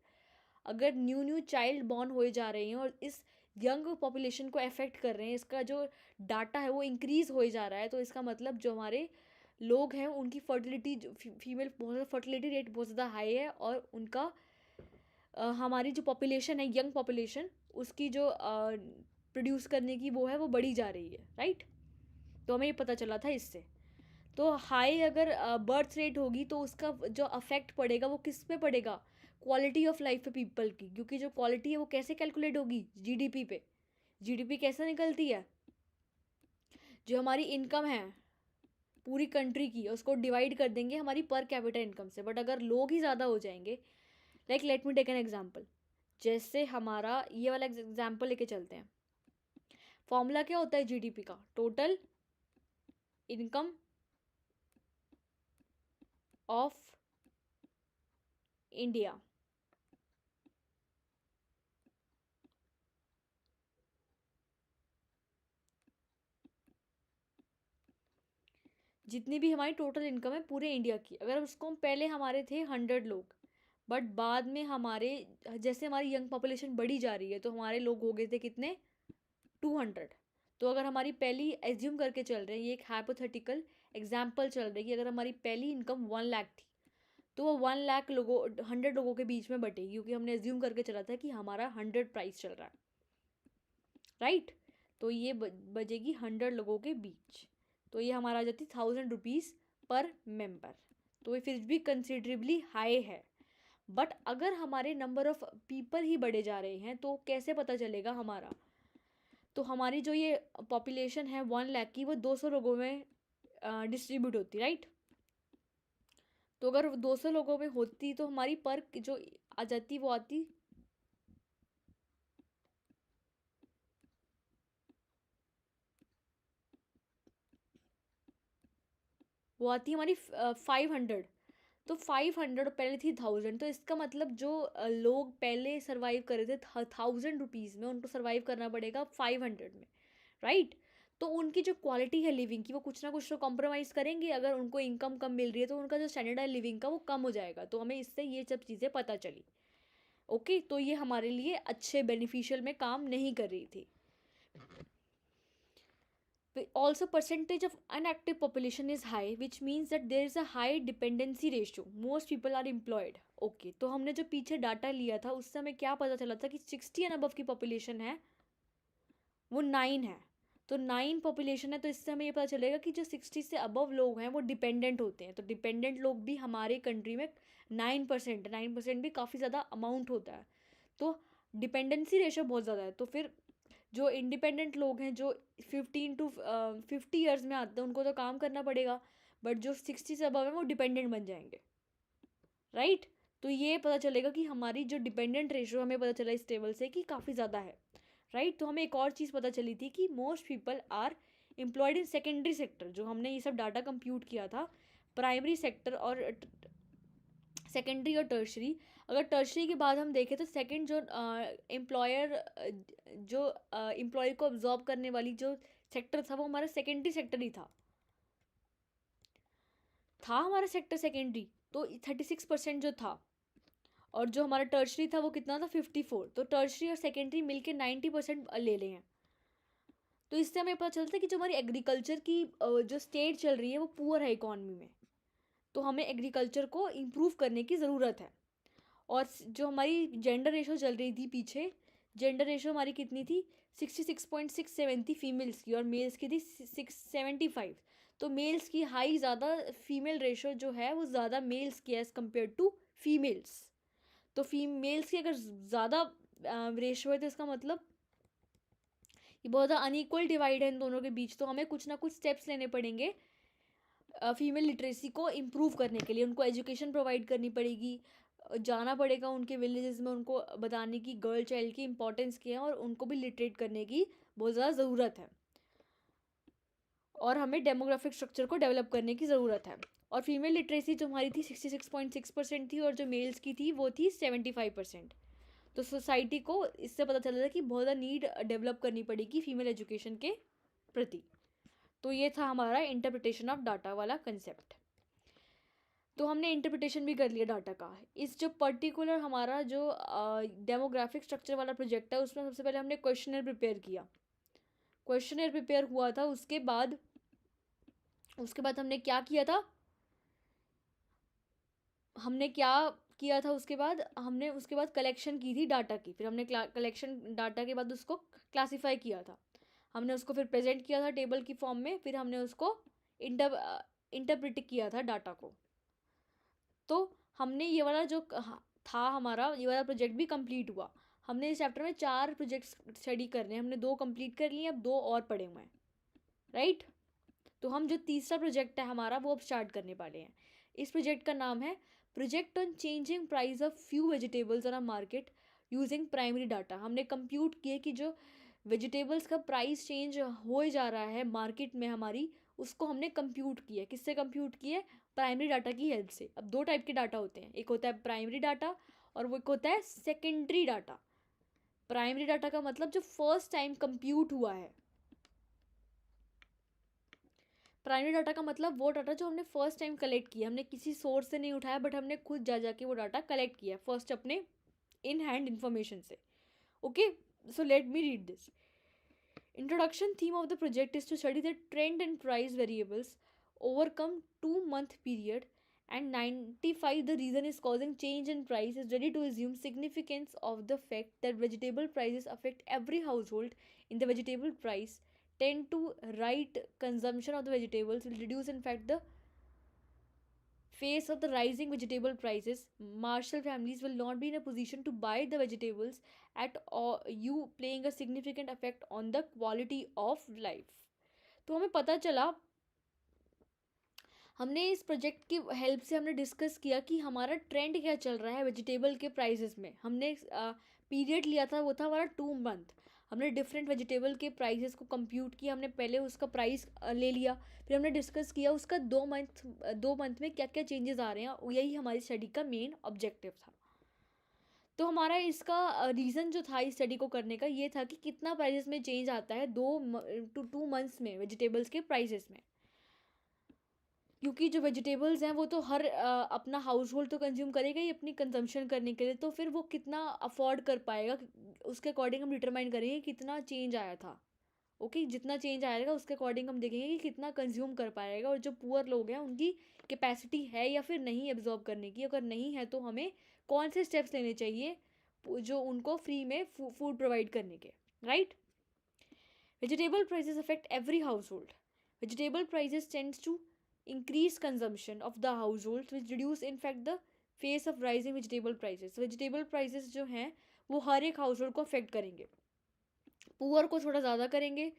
अगर न्यू चाइल्ड बॉर्न हो जा रहे हैं और इस यंग पॉपुलेशन को अफेक्ट कर रहे हैं, इसका जो डाटा है वो इंक्रीज़ हो जा रहा है, तो इसका मतलब जो हमारे लोग हैं उनकी फर्टिलिटी, फीमेल बहुत ज़्यादा फर्टिलिटी रेट बहुत ज़्यादा हाई है, और उनका हमारी जो पॉपुलेशन है यंग पॉपुलेशन उसकी जो प्रोड्यूस करने की वो है वो बढ़ी जा रही है, राइट। तो हमें ये पता चला था इससे। तो हाई अगर बर्थ रेट होगी तो उसका जो अफेक्ट पड़ेगा वो किस पे पड़ेगा, क्वालिटी ऑफ लाइफ पे पीपल की, क्योंकि जो क्वालिटी है वो कैसे कैलकुलेट होगी, जीडीपी पे। जीडीपी कैसे निकलती है, जो हमारी इनकम है पूरी कंट्री की उसको डिवाइड कर देंगे हमारी पर कैपिटा इनकम से। बट अगर लोग ही ज़्यादा हो जाएंगे, like let me take an example, जैसे हमारा ये वाला एग्जाम्पल लेके चलते हैं। फॉर्मूला क्या होता है जीडीपी का, टोटल इनकम ऑफ इंडिया। जितनी भी हमारी टोटल इनकम है पूरे इंडिया की, अगर उसको हम पहले हमारे थे 100 लोग, बट बाद में हमारे जैसे हमारी यंग पॉपुलेशन बढ़ी जा रही है तो हमारे लोग हो गए थे कितने, 200। तो अगर हमारी पहली एज्यूम करके चल रहे हैं, ये एक हाइपोथेटिकल एग्जाम्पल चल रही है कि अगर हमारी पहली इनकम 1 लाख थी तो वो 1 लाख लोगों 100 लोगों के बीच में बटेगी, क्योंकि हमने एज्यूम करके चला था कि हमारा 100 प्राइस चल रहा है, राइट। तो ये बजेगी 100 लोगों के बीच, तो ये हमारा आ जाती 1000 रुपीज़ पर मेंबर। तो ये फिर भी कंसिडरेबली हाई है। बट अगर हमारे नंबर ऑफ पीपल ही बढ़े जा रहे हैं तो कैसे पता चलेगा हमारा, तो हमारी जो ये पॉपुलेशन है 1 लाख की वो 200 लोगों में डिस्ट्रीब्यूट होती, राइट। तो अगर 200 लोगों में होती तो हमारी पर जो आ जाती वो आती हमारी 500। तो 500 पहले थी 1000, तो इसका मतलब जो लोग पहले सर्वाइव कर रहे थे 1000 रुपीज़ में, उनको सर्वाइव करना पड़ेगा 500 में, राइट। तो उनकी जो क्वालिटी है लिविंग की वो कुछ ना कुछ तो कॉम्प्रोमाइज़ करेंगे। अगर उनको इनकम कम मिल रही है तो उनका जो स्टैंडर्ड है लिविंग का वो कम हो जाएगा। तो हमें इससे ये सब चीज़ें पता चली, ओके। तो ये हमारे लिए अच्छे बेनिफिशियल में काम नहीं कर रही थी। Also percentage of inactive population is high, which means that there is a high dependency ratio, most people are employed, okay। तो हमने जो पीछे डाटा लिया था उससे हमें क्या पता चला था कि 60 एंड अबव की पॉपुलेशन है वो 9 है। तो 9 पॉपुलेशन है, तो इससे हमें ये पता चलेगा कि जो 60 से अबव लोग हैं वो डिपेंडेंट होते हैं। तो डिपेंडेंट लोग भी हमारे कंट्री में 9%, 9% भी काफ़ी ज़्यादा अमाउंट होता है। तो डिपेंडेंसी रेशो बहुत ज़्यादा है। तो फिर जो इंडिपेंडेंट लोग हैं जो 15 to 50 ईयर्स में आते हैं उनको तो काम करना पड़ेगा, बट जो 60 से अबव है वो डिपेंडेंट बन जाएंगे, राइट। तो ये पता चलेगा कि हमारी जो डिपेंडेंट रेशो हमें पता चला इस टेबल से कि काफ़ी ज़्यादा है, राइट। तो हमें एक और चीज़ पता चली थी कि most people are employed in secondary sector. जो हमने ये सब डाटा कंप्यूट किया था प्राइमरी सेक्टर और सेकेंडरी और टर्शरी। अगर टर्शरी के बाद हम देखें तो सेकंड जो एम्प्लॉयर जो एम्प्लॉय को अब्जॉर्ब करने वाली जो सेक्टर था वो हमारा सेकेंडरी सेक्टर ही था हमारा सेक्टर सेकेंडरी। तो 36% जो था, और जो हमारा टर्शरी था वो कितना था 54। तो टर्शरी और सेकेंडरी मिलके 90% ले लें हैं। तो इससे हमें पता चलता है कि जो हमारी एग्रीकल्चर की जो स्टेट चल रही है वो पुअर है इकॉनमी में। तो हमें एग्रीकल्चर को इम्प्रूव करने की ज़रूरत है। और जो हमारी जेंडर रेशो चल रही थी पीछे, जेंडर रेशो हमारी कितनी थी 66.67 थी फीमेल्स की, और मेल्स की थी 675। तो मेल्स की हाई ज़्यादा, फीमेल रेशो जो है वो ज़्यादा मेल्स की एज़ कम्पेयर टू फीमेल्स। तो फीमेल्स की अगर ज़्यादा रेशो है तो इसका मतलब ये बहुत ज़्यादा अनइक्वल डिवाइड है इन दोनों के बीच। तो हमें कुछ ना कुछ स्टेप्स लेने पड़ेंगे फीमेल लिटरेसी को इम्प्रूव करने के लिए। उनको एजुकेशन प्रोवाइड करनी पड़ेगी, जाना पड़ेगा उनके विलेजेस में, उनको बताने की गर्ल चाइल्ड की इंपॉर्टेंस क्या है, और उनको भी लिटरेट करने की बहुत ज़्यादा ज़रूरत है। और हमें डेमोग्राफिक स्ट्रक्चर को डेवलप करने की ज़रूरत है। और फीमेल लिटरेसी जो हमारी थी 66.6% थी, और जो मेल्स की थी वो थी 75%। तो सोसाइटी को इससे पता चल रहा है कि बहुत ज़्यादा नीड डेवलप करनी पड़ेगी फीमेल एजुकेशन के प्रति। तो ये था हमारा इंटरप्रिटेशन ऑफ डाटा वाला कंसेप्ट। तो हमने इंटरप्रिटेशन भी कर लिया डाटा का। इस जो पर्टिकुलर हमारा जो डेमोग्राफिक स्ट्रक्चर वाला प्रोजेक्ट है उसमें सबसे पहले हमने क्वेश्चनर प्रिपेयर किया। क्वेश्चनर प्रिपेयर हुआ था, उसके बाद हमने क्या किया था, उसके बाद कलेक्शन की थी डाटा की। फिर हमने कलेक्शन डाटा के बाद उसको क्लासीफाई किया था। हमने उसको फिर प्रेजेंट किया था टेबल की फॉर्म में। फिर हमने उसको इंटरप्रेट किया था डाटा को। तो हमने ये वाला जो था हमारा ये वाला प्रोजेक्ट भी कंप्लीट हुआ। हमने इस चैप्टर में 4 प्रोजेक्ट्स स्टडी करने हैं। हमने 2 कंप्लीट कर लिए, अब 2 और पड़े हुए हैं, राइट। तो हम जो तीसरा प्रोजेक्ट है हमारा वो अब स्टार्ट करने वाले हैं। इस प्रोजेक्ट का नाम है project on changing price of few vegetables on a market using primary data. हमने कंप्यूट किए कि जो वेजिटेबल्स का प्राइस चेंज हो जा रहा है मार्केट में हमारी, उसको हमने कंप्यूट किया। किससे कंप्यूट किए? प्राइमरी डाटा की हेल्प से। अब 2 टाइप के डाटा होते हैं, एक होता है प्राइमरी डाटा और वो एक होता है सेकेंडरी डाटा। प्राइमरी डाटा का मतलब जो फर्स्ट टाइम कंप्यूट हुआ है। प्राइमरी डाटा का मतलब वो डाटा जो हमने फर्स्ट टाइम कलेक्ट किया, हमने किसी सोर्स से नहीं उठाया बट हमने खुद जाके वो डाटा कलेक्ट किया फर्स्ट अपने इन हैंड इंफॉर्मेशन से। Okay, so let me read this. Introduction theme of the project is to study the trend and price variables overcome 2-month period and 95 the reason is causing change in price is ready to assume significance of the fact that vegetable prices affect every household in the vegetable price tend to right consumption of the vegetables will reduce in fact the face of the rising vegetable prices. Marshall families will not be in a position to buy the vegetables at all, you playing a significant effect on the quality of life. तो हमें पता चला, हमने इस प्रोजेक्ट की हेल्प से हमने डिस्कस किया कि हमारा ट्रेंड क्या चल रहा है वेजिटेबल के प्राइसेस में। हमने पीरियड लिया था वो था हमारा 2 मंथ। हमने डिफरेंट वेजिटेबल के प्राइसेस को कंप्यूट किया। हमने पहले उसका प्राइस ले लिया, फिर हमने डिस्कस किया उसका 2 मंथ में क्या क्या चेंजेस आ रहे हैं। यही हमारी स्टडी का मेन ऑब्जेक्टिव था। तो हमारा इसका रीज़न जो था इस स्टडी को करने का ये था कि कितना प्राइसेस में चेंज आता है 2 मंथ्स में वेजिटेबल्स के प्राइसेस में। क्योंकि जो वेजिटेबल्स हैं वो तो हर अपना हाउस होल्ड तो कंज्यूम करेगा ही अपनी कंजम्पशन करने के लिए, तो फिर वो कितना अफोर्ड कर पाएगा उसके अकॉर्डिंग हम डिटरमाइन करेंगे कितना चेंज आया था। ओके, जितना चेंज आएगा उसके अकॉर्डिंग हम देखेंगे कि कितना कंज्यूम कर पाएगा, और जो पुअर लोग हैं उनकी कैपेसिटी है या फिर नहीं एब्जॉर्ब करने की। अगर नहीं है तो हमें कौन से स्टेप्स लेने चाहिए जो उनको फ्री में फूड प्रोवाइड करने के, right. Vegetable prices affect every household. Vegetable prices tends to increase consumption of the households, which reduce in fact the face of rising vegetable prices. Vegetable prices जो हैं वो हर एक हाउसहोल्ड को अफेक्ट करेंगे. पुअर को थोड़ा ज़्यादा करेंगे,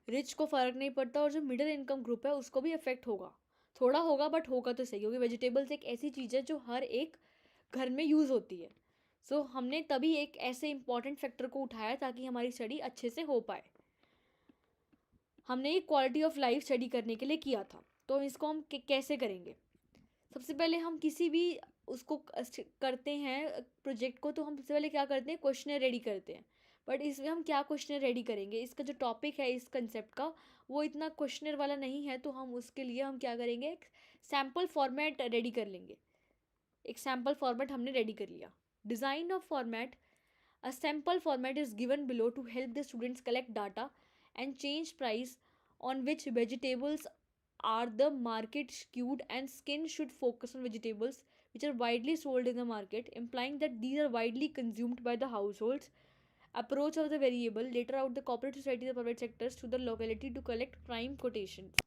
रिच को फ़र्क नहीं पड़ता, और जो मिडिल इनकम ग्रुप है उसको भी अफेक्ट होगा. थोड़ा होगा बट होगा तो सही, क्योंकि वेजिटेबल्स एक ऐसी चीज़ है जो हर एक घर में यूज़ होती है. सो हमने तभी एक ऐसे इंपॉर्टेंट फैक्टर को उठाया ताकि हमारी स्टडी अच्छे से हो पाए. हमने एक क्वालिटी ऑफ लाइफ स्टडी करने के लिए किया था. तो इसको हम कैसे करेंगे? सबसे पहले हम किसी भी उसको करते हैं प्रोजेक्ट को, तो हम सबसे पहले क्या करते हैं, क्वेश्चनर रेडी करते हैं. बट इसमें हम क्या क्वेश्चनर रेडी करेंगे, इसका जो टॉपिक है इस कंसेप्ट का वो इतना क्वेश्चनर वाला नहीं है, तो हम उसके लिए हम क्या करेंगे, एक सैम्पल फॉर्मेट रेडी कर लेंगे. एक सैम्पल फॉर्मेट हमने रेडी कर लिया. Design of format. A sample format is given below to help the students collect data and change price on which vegetables are the market skewed, and skin should focus on vegetables which are widely sold in the market, implying that these are widely consumed by the households. Approach of the variable. Later out the corporate society, the private sectors to the locality to collect prime quotations.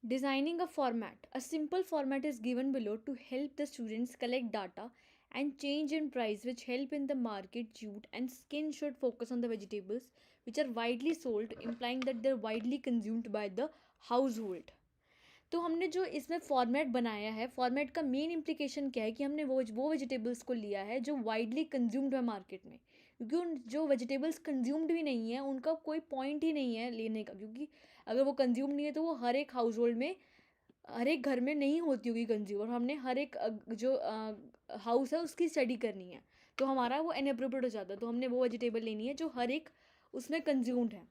Designing a format. A simple format is given below to help the students collect data and change in price which help in the market. Jute and skin should focus on the vegetables which are widely sold, implying that they're widely consumed by the household. तो हमने जो इसमें फॉर्मेट बनाया है, फॉर्मेट का मेन इम्प्लीकेशन क्या है कि हमने वो वेजिटेबल्स को लिया है जो वाइडली कंज्यूम्ड है मार्केट में, क्योंकि उन जो वेजिटेबल्स कंज्यूम्ड भी नहीं है उनका कोई पॉइंट ही नहीं है लेने का, क्योंकि अगर वो कंज्यूम नहीं है तो वो हर एक हाउस होल्ड में, हर एक घर में नहीं होती होगी कंज्यूम, और हमने हर एक जो हाउस है उसकी स्टडी करनी है, तो हमारा वो इनएप्रोप्रिएट हो जाता है. तो हमने वो वेजिटेबल लेनी है जो हर एक उसमें कंज्यूम्ड है.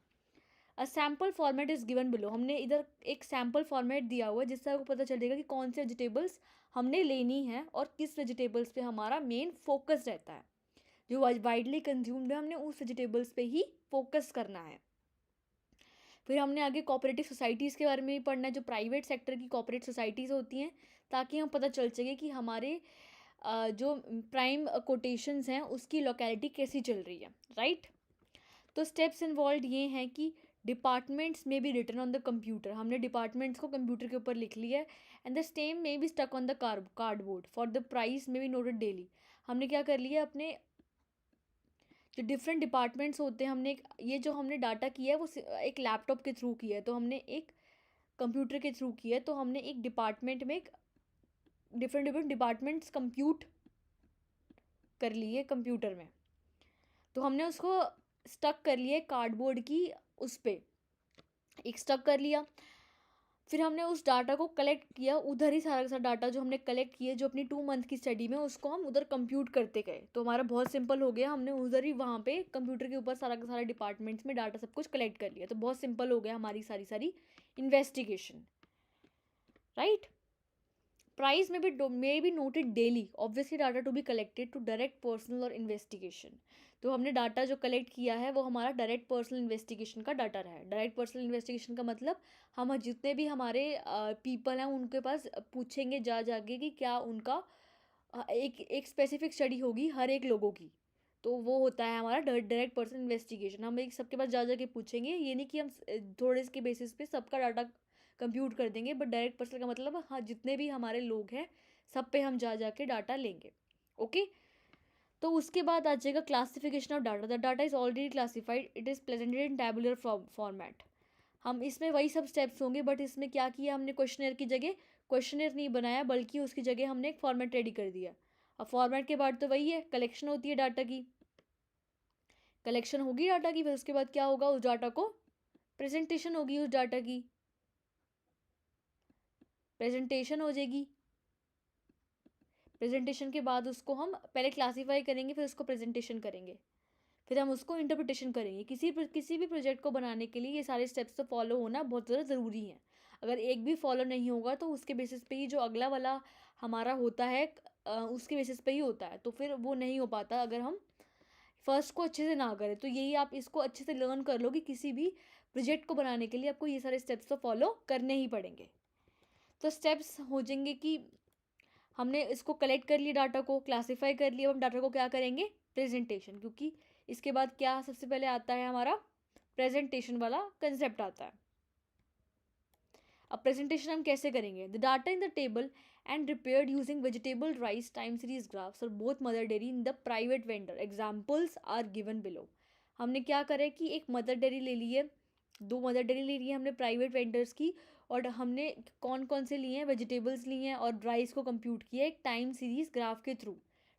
अ sample format is given below. हमने इधर एक सैम्पल फॉर्मेट दिया हुआ है जिससे आपको पता चलेगा कि कौन से वेजिटेबल्स हमने लेनी है और किस वेजिटेबल्स पे हमारा मेन फोकस रहता है. जो वाइडली कंज्यूम्ड है हमने उस वेजिटेबल्स पे ही फोकस करना है. फिर हमने आगे कोऑपरेटिव सोसाइटीज़ के बारे में भी पढ़ना है, जो प्राइवेट सेक्टर की कोऑपरेटिव सोसाइटीज़ होती हैं, ताकि हम पता चल सके कि हमारे जो प्राइम कोटेशंस हैं उसकी लोकेलिटी कैसी चल रही है. राइट. तो स्टेप्स इन्वॉल्व ये हैं कि departments may be written on the computer. हमने डिपार्टमेंट्स को कंप्यूटर के ऊपर लिख लिया है. And the stem may be stuck on the cardboard. For the price may be noted daily. हमने क्या कर लिया, अपने जो डिफरेंट डिपार्टमेंट्स होते हैं, हमने ये जो हमने डाटा किया है वो एक लैपटॉप के थ्रू किया है, तो हमने एक कंप्यूटर के थ्रू किया है, तो हमने एक डिपार्टमेंट में एक डिफरेंट डिपार्टमेंट्स कंप्यूट कर लिए कंप्यूटर में. तो हमने उसको स्टक कर लिया कार्डबोर्ड की उस पर, एक स्टक कर लिया. फिर हमने उस डाटा को कलेक्ट किया, उधर ही सारा का सारा डाटा जो हमने कलेक्ट किया जो अपनी 2 मंथ की स्टडी में, उसको हम उधर कंप्यूट करते गए. तो हमारा बहुत सिंपल हो गया, हमने उधर ही वहाँ पे कंप्यूटर के ऊपर सारा का सारा डिपार्टमेंट्स में डाटा सब कुछ कलेक्ट कर लिया. तो बहुत सिंपल हो गया हमारी सारी investigation. Right. Price may be noted daily. Obviously data to be collected to direct personal और इन्वेस्टिगेशन. तो हमने डाटा जो कलेक्ट किया है वो हमारा डायरेक्ट पर्सनल इन्वेस्टिगेशन का डाटा रहा है. डायरेक्ट पर्सनल इन्वेस्टिगेशन का मतलब हम जितने भी हमारे पीपल हैं उनके पास पूछेंगे जाके कि क्या उनका एक स्पेसिफिक स्टडी होगी हर एक लोगों की, तो वो होता है हमारा डायरेक्ट पर्सनल इन्वेस्टिगेशन. हम एक सबके पास जाके पूछेंगे, ये नहीं कि हम थोड़े के बेसिस पे सबका डाटा कंप्यूट कर देंगे, बट डायरेक्ट पर्सनल का मतलब हाँ जितने भी हमारे लोग हैं सब पे हम जाके डाटा लेंगे. ओके. तो उसके बाद आ जाएगा classification of data. The data is already classified, it is presented in tabular format. हम इसमें वही सब स्टेप्स होंगे, बट इसमें क्या किया हमने, क्वेश्चनर की जगह क्वेश्चनर नहीं बनाया, बल्कि उसकी जगह हमने एक फॉर्मेट रेडी कर दिया. अब फॉर्मेट के बाद तो वही है, कलेक्शन होती है डाटा की, कलेक्शन होगी डाटा की, फिर उसके बाद क्या होगा, उस डाटा को प्रेजेंटेशन होगी, उस डाटा की प्रेजेंटेशन हो जाएगी. प्रेजेंटेशन के बाद उसको हम पहले क्लासीफाई करेंगे, फिर उसको प्रेजेंटेशन करेंगे, फिर हम उसको इंटरप्रिटेशन करेंगे. किसी भी प्रोजेक्ट को बनाने के लिए ये सारे स्टेप्स तो फॉलो होना बहुत ज़्यादा ज़रूरी है. अगर एक भी फॉलो नहीं होगा तो उसके बेसिस पे ही जो अगला वाला हमारा होता है उसके बेसिस पे ही होता है, तो फिर वो नहीं हो पाता अगर हम फर्स्ट को अच्छे से ना करें. तो यही आप इसको अच्छे से लर्न कर लो कि किसी भी प्रोजेक्ट को बनाने के लिए आपको ये सारे स्टेप्स तो फॉलो करने ही पड़ेंगे. तो स्टेप्स हो जाएंगे कि हमने इसको कलेक्ट कर लिया, डाटा को क्लासीफाई कर लिया, हम डाटा को क्या करेंगे, प्रेजेंटेशन, क्योंकि इसके बाद क्या सबसे पहले आता है हमारा प्रेजेंटेशन वाला कंसेप्ट आता है। अब प्रेजेंटेशन हम कैसे करेंगे? The data in the table and prepared using vegetable rice time series graphs or both mother dairy in the private vendor examples are given below। हमने क्या करें कि एक मदर डेयरी ले ली है, 2 मदर डेयरी ले ली है हमने प्राइवेट वेंडर्स की, और हमने कौन कौन से लिए हैं, वेजिटेबल्स लिए हैं और राइस को कंप्यूट किया एक टाइम सीरीज ग्राफ के थ्रू।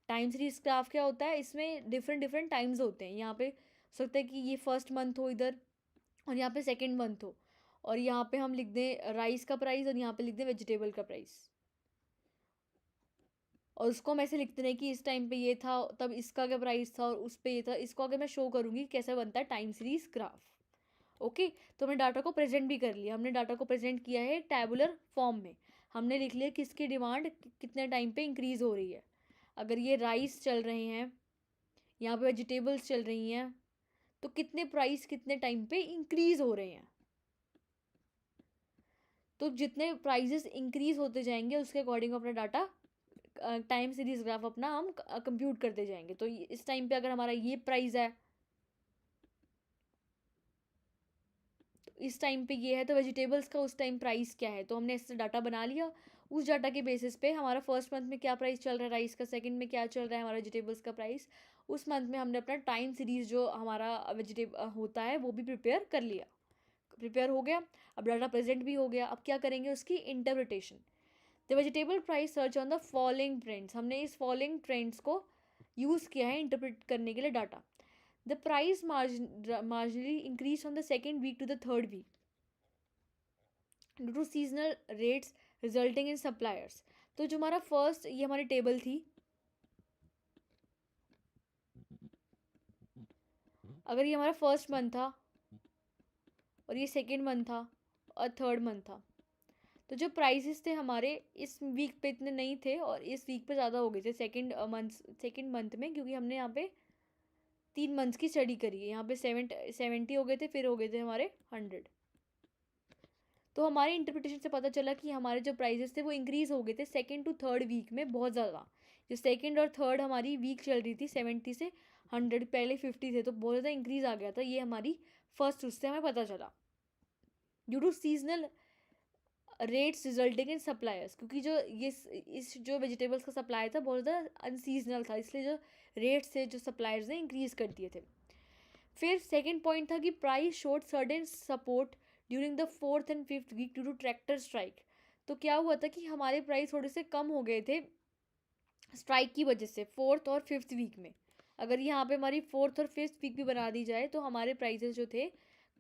टाइम सीरीज ग्राफ क्या होता है? इसमें डिफरेंट डिफरेंट टाइम्स होते हैं। यहाँ पे हो सकता है कि ये फर्स्ट मंथ हो इधर, और यहाँ पे सेकेंड मंथ हो, और यहाँ पे हम लिख दें राइस का प्राइस और यहाँ पे लिख दें वेजिटेबल का प्राइस, और उसको हम ऐसे लिखते हैं कि इस टाइम पे ये था तब इसका क्या प्राइस था और उस पे ये था। इसको आगे मैं शो करूँगी कैसे बनता है टाइम सीरीज ग्राफ। ओके, तो हमने डाटा को प्रेजेंट भी कर लिया। हमने डाटा को प्रेजेंट किया है टैबुलर फॉर्म में। हमने लिख लिया किसकी डिमांड कितने टाइम पे इंक्रीज़ हो रही है। अगर ये राइस चल रहे हैं, यहाँ पे वेजिटेबल्स चल रही हैं, तो कितने प्राइस कितने टाइम पे इंक्रीज़ हो रहे हैं। तो जितने प्राइजेस इंक्रीज़ होते जाएंगे उसके अकॉर्डिंग अपना डाटा टाइम सीरीज ग्राफ अपना हम कंप्यूट करते जाएंगे। तो इस टाइम पे अगर हमारा ये प्राइस है, तो इस टाइम पे ये है, तो वेजिटेबल्स का उस टाइम प्राइस क्या है। तो हमने इससे डाटा बना लिया। उस डाटा के बेसिस पे हमारा फर्स्ट मंथ में क्या प्राइस चल रहा है राइस का, सेकंड में क्या चल रहा है हमारा वेजिटेबल्स का प्राइस, उस मंथ में हमने अपना टाइम सीरीज जो हमारा वेजिटेबल होता है वो भी प्रिपेयर कर लिया। प्रिपेयर हो गया, अब डाटा प्रेजेंट भी हो गया। अब क्या करेंगे उसकी interpretation. The vegetable price search on the following trends. हमने इस फॉलोइंग ट्रेंड्स को यूज़ किया है इंटरप्रेट करने के लिए data. The price marginally increase from the second week to the third week due to seasonal rates resulting in suppliers. तो जो हमारा फर्स्ट ये हमारी टेबल थी, अगर ये हमारा फर्स्ट मंथ था और ये सेकेंड मंथ था और थर्ड मंथ था, तो जो प्राइसेस थे हमारे इस वीक पे इतने नहीं थे और इस वीक पे ज़्यादा हो गए थे सेकेंड मंथ में, क्योंकि हमने यहाँ पे 3 मंथ्स की स्टडी करी है। यहाँ पे 70 हो गए थे, फिर हो गए थे हमारे 100। तो हमारे इंटरप्रिटेशन से पता चला कि हमारे जो प्राइजेस थे वो इंक्रीज़ हो गए थे सेकेंड टू थर्ड वीक में बहुत ज़्यादा। जो सेकेंड और थर्ड हमारी वीक चल रही थी 70 से 100, पहले 50 थे, तो बहुत ज़्यादा इंक्रीज़ आ गया था। ये हमारी फर्स्ट उससे हमें पता चला। Due to seasonal rates resulting in suppliers, क्योंकि जो ये इस जो वेजिटेबल्स का सप्लाई था बहुत ज़्यादा अनसीजनल था, इसलिए जो रेट्स थे जो सप्लायर्स ने इंक्रीज़ कर दिए थे। फिर सेकेंड पॉइंट था कि price showed certain support during the 4th and 5th week due to tractor strike. तो क्या हुआ था कि हमारे प्राइस थोड़े से कम हो गए थे स्ट्राइक की वजह से 4th और 5th वीक में। अगर यहाँ पे हमारी 4th और 5th वीक भी बना दी जाए तो हमारे प्राइजेस जो थे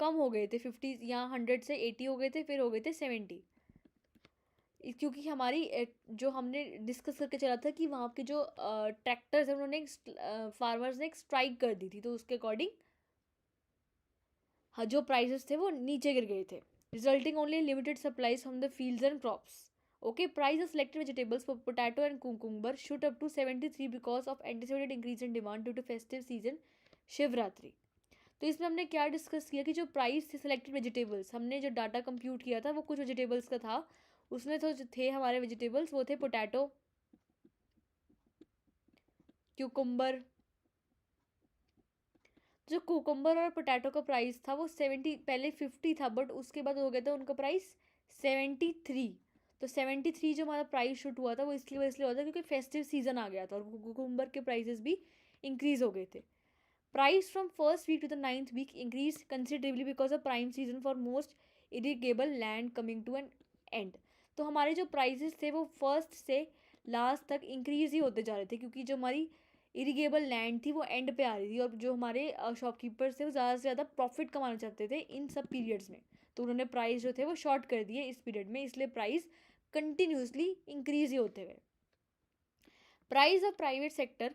कम हो गए थे, 50 यहाँ 100 से 80 हो गए थे, फिर हो गए थे 70। क्योंकि हमारी जो हमने डिस्कस करके चला था कि वहाँ के जो ट्रैक्टर्स हैं उन्होंने फार्मर्स ने एक स्ट्राइक कर दी थी, तो उसके अकॉर्डिंग हाँ जो प्राइसेस थे वो नीचे गिर गए थे, resulting only limited supplies from the fields and crops. Okay, price of selected vegetables for potato and cucumber shoot up to 73 because of anticipated increase in demand due to festive season Shivratri. तो इसमें हमने क्या डिस्कस किया कि जो प्राइस थे सेलेक्टेड वेजिटेबल्स, हमने जो डाटा कंप्यूट किया था वो कुछ वेजिटेबल्स का था, उसमें तो जो थे हमारे वेजिटेबल्स वो थे पोटैटो, क्यूकुम्बर। जो कुकुम्बर और पोटैटो का प्राइस था वो 70, पहले 50 था बट उसके बाद हो गया था उनका प्राइस 73। तो 73 जो हमारा प्राइस शूट हुआ था वो इसलिए हुआ था क्योंकि फेस्टिव सीजन आ गया था और कुकुम्बर के प्राइसेस भी इंक्रीज हो गए थे। Price from first week to the 9th week increase considerably because of prime season for most irrigable land coming to an end. तो हमारे जो प्राइसेस थे वो फर्स्ट से लास्ट तक इंक्रीज ही होते जा रहे थे, क्योंकि जो हमारी इरिगेबल लैंड थी वो एंड पे आ रही थी और जो हमारे शॉपकीपर्स थे वो ज़्यादा से ज़्यादा प्रॉफिट कमाना चाहते थे इन सब पीरियड्स में, तो उन्होंने प्राइस जो थे वो शॉर्ट कर दिए इस पीरियड में, इसलिए प्राइस कंटिन्यूसली इंक्रीज ही होते गए। Price of private sector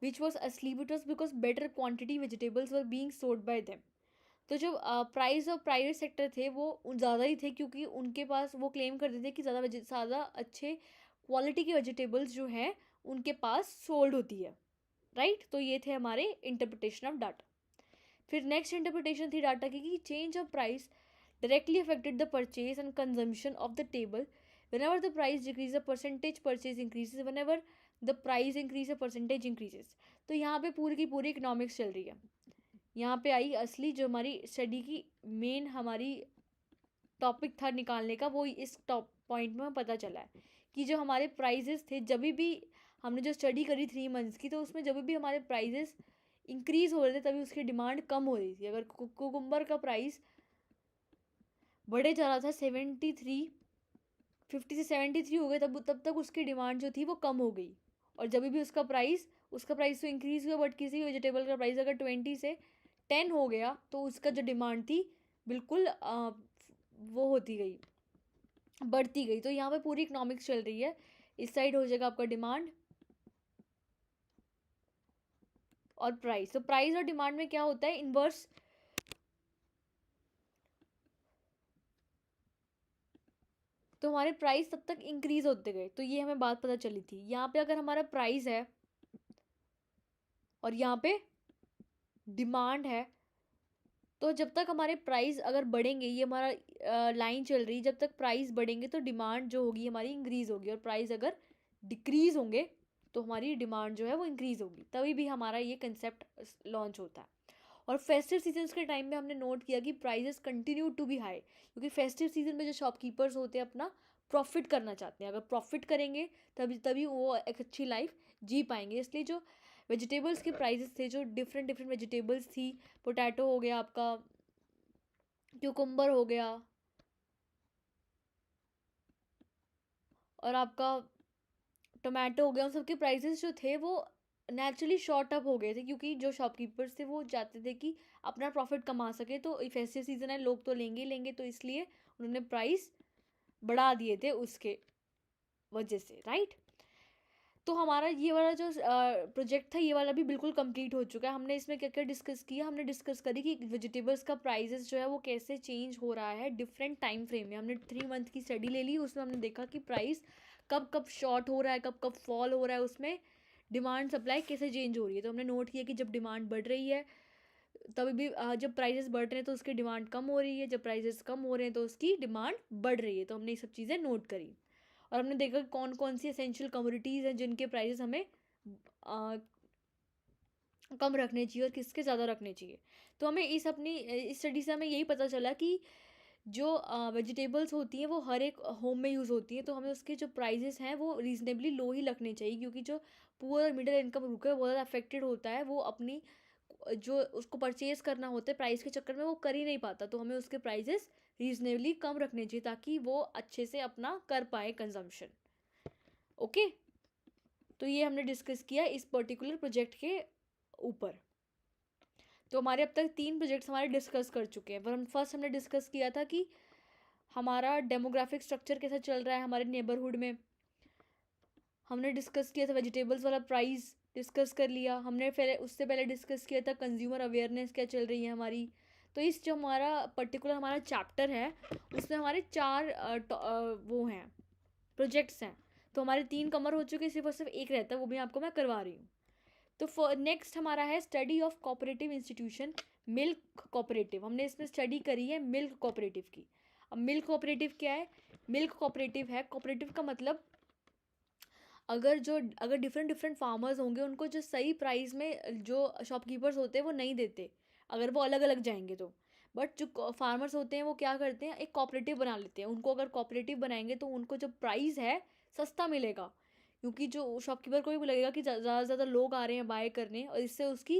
which was असलीप it was because better quantity vegetables were being sold by them. तो जो प्राइस ऑफ प्राइवेट सेक्टर थे वो ज़्यादा ही थे, क्योंकि उनके पास वो क्लेम करते थे कि ज़्यादा अच्छे क्वालिटी के वेजिटेबल्स जो हैं उनके पास सोल्ड होती है, राइट। तो ये थे हमारे इंटरप्रिटेशन ऑफ डाटा। फिर नेक्स्ट इंटरप्रिटेशन थी डाटा की कि change of price directly affected the purchase and consumption of the table. whenever the price decreases the percentage purchase increases, whenever the price increase the percentage increases। तो यहाँ पे पूरी की पूरी इकोनॉमिक्स चल रही है। यहाँ पे आई असली जो हमारी स्टडी की मेन हमारी टॉपिक था निकालने का, वो इस टॉप पॉइंट में पता चला है कि जो हमारे प्राइजेस थे, जब भी हमने जो स्टडी करी 3 मंथ्स की, तो उसमें जब भी हमारे प्राइजेस इंक्रीज़ हो रहे थे तभी उसकी डिमांड कम हो रही थी। अगर कुकुम्बर का प्राइस बढ़े जा रहा था 50 से 73 हो गए, तब तक उसकी डिमांड जो थी वो कम हो गई। और जब भी उसका प्राइस तो इंक्रीज़ हुआ, बट किसी वेजिटेबल का प्राइस अगर 20 से 10 हो गया तो उसका जो डिमांड थी बिल्कुल वो होती गई, बढ़ती गई। तो यहाँ पे पूरी इकोनॉमिक्स चल रही है। इस साइड हो जाएगा आपका डिमांड और प्राइस। तो प्राइस और डिमांड में क्या होता है, इन्वर्स। तो हमारे प्राइस तब तक इंक्रीज होते गए, तो ये हमें बात पता चली थी। यहाँ पे अगर हमारा प्राइस है और यहाँ पे डिमांड है, तो जब तक हमारे प्राइस अगर बढ़ेंगे, ये हमारा लाइन चल रही है, जब तक प्राइस बढ़ेंगे तो डिमांड जो होगी हमारी इंक्रीज होगी, और प्राइस अगर डिक्रीज होंगे तो हमारी डिमांड जो है वो इंक्रीज होगी। तभी भी हमारा ये कंसेप्ट लॉन्च होता है। और फेस्टिव सीजन्स के टाइम में हमने नोट किया कि prices continue to be high, क्योंकि फेस्टिव सीजन में जो शॉपकीपर्स होते हैं अपना प्रॉफिट करना चाहते हैं। अगर प्रॉफिट करेंगे तभी वो एक अच्छी लाइफ जी पाएंगे। इसलिए जो वेजिटेबल्स के प्राइजेस थे, जो डिफरेंट डिफरेंट वेजिटेबल्स थी, पोटैटो हो गया आपका, क्यूकम्बर हो गया, और आपका टोमेटो हो गया, उन सबके प्राइजेस जो थे वो नेचुरली शॉर्ट अप हो गए थे, क्योंकि जो शॉपकीपर्स थे वो चाहते थे कि अपना प्रॉफिट कमा सके। तो फेस्टिव सीजन है, लोग तो लेंगे ही लेंगे, तो इसलिए उन्होंने प्राइस बढ़ा दिए थे उसके वजह से, राइट। तो हमारा ये वाला जो प्रोजेक्ट था, ये वाला भी बिल्कुल कंप्लीट हो चुका है। हमने इसमें क्या क्या डिस्कस किया, हमने डिस्कस करी कि वेजिटेबल्स का प्राइजेस जो है वो कैसे चेंज हो रहा है डिफरेंट टाइम फ्रेम में। हमने 3 मंथ की स्टडी ले ली, उसमें हमने देखा कि प्राइस कब कब शॉर्ट हो रहा है, कब कब फॉल हो रहा है, उसमें डिमांड सप्लाई कैसे चेंज हो रही है। तो हमने नोट किया कि जब डिमांड बढ़ रही है तभी भी जब प्राइजेस बढ़ रहे हैं तो उसकी डिमांड कम हो रही है, जब प्राइजेस कम हो रहे हैं तो उसकी डिमांड बढ़ रही है। तो हमने ये सब चीज़ें नोट करी, और हमने देखा कौन कौन सी एसेंशियल कमोडिटीज़ हैं जिनके प्राइजेस हमें कम रखने चाहिए और किसके ज़्यादा रखने चाहिए। तो हमें इस स्टडी से हमें यही पता चला कि जो वेजिटेबल्स होती हैं वो हर एक होम में यूज़ होती हैं, तो हमें उसके जो प्राइजेस हैं वो रीज़नेबली लो ही रखने चाहिए, क्योंकि जो पुअर और मिडिल इनकम ग्रुप है वो ज़्यादा अफेक्टेड होता है। वो अपनी जो उसको परचेज़ करना होता है प्राइस के चक्कर में वो कर ही नहीं पाता। तो हमें उसके प्राइजेस रीज़नेबली कम रखने चाहिए ताकि वो अच्छे से अपना कर पाए कंजम्पशन। ओके, तो ये हमने डिस्कस किया इस पर्टिकुलर प्रोजेक्ट के ऊपर। तो हमारे अब तक 3 प्रोजेक्ट्स हमारे डिस्कस कर चुके हैं। पर फर्स्ट हमने डिस्कस किया था कि हमारा डेमोग्राफिक स्ट्रक्चर कैसा चल रहा है हमारे नेबरहुड में। हमने डिस्कस किया था वेजिटेबल्स वाला प्राइस डिस्कस कर लिया हमने। पहले उससे पहले डिस्कस किया था कंज्यूमर अवेयरनेस क्या चल रही है हमारी। तो इस जो हमारा पर्टिकुलर हमारा चैप्टर है उसमें हमारे 4 वो हैं प्रोजेक्ट्स हैं। तो हमारे 3 कवर हो चुके, सिर्फ और सिर्फ एक रहता है, वो भी आपको मैं करवा रही हूँ। तो नेक्स्ट हमारा है study of cooperative institution milk cooperative. हमने इसमें स्टडी करी है मिल्क कोऑपरेटिव की। अब मिल्क कोऑपरेटिव क्या है? मिल्क कोऑपरेटिव है, कोऑपरेटिव का मतलब अगर डिफरेंट डिफरेंट फार्मर्स होंगे उनको जो सही प्राइस में जो शॉपकीपर्स होते हैं वो नहीं देते, अगर वो अलग अलग जाएंगे तो। बट जो फार्मर्स होते हैं वो क्या करते हैं, एक कोऑपरेटिव बना लेते हैं। उनको अगर कोऑपरेटिव बनाएंगे तो उनको जो प्राइस है सस्ता मिलेगा, क्योंकि जो शॉपकीपर को भी लगेगा कि ज़्यादा से ज़्यादा लोग आ रहे हैं बाय करने और इससे उसकी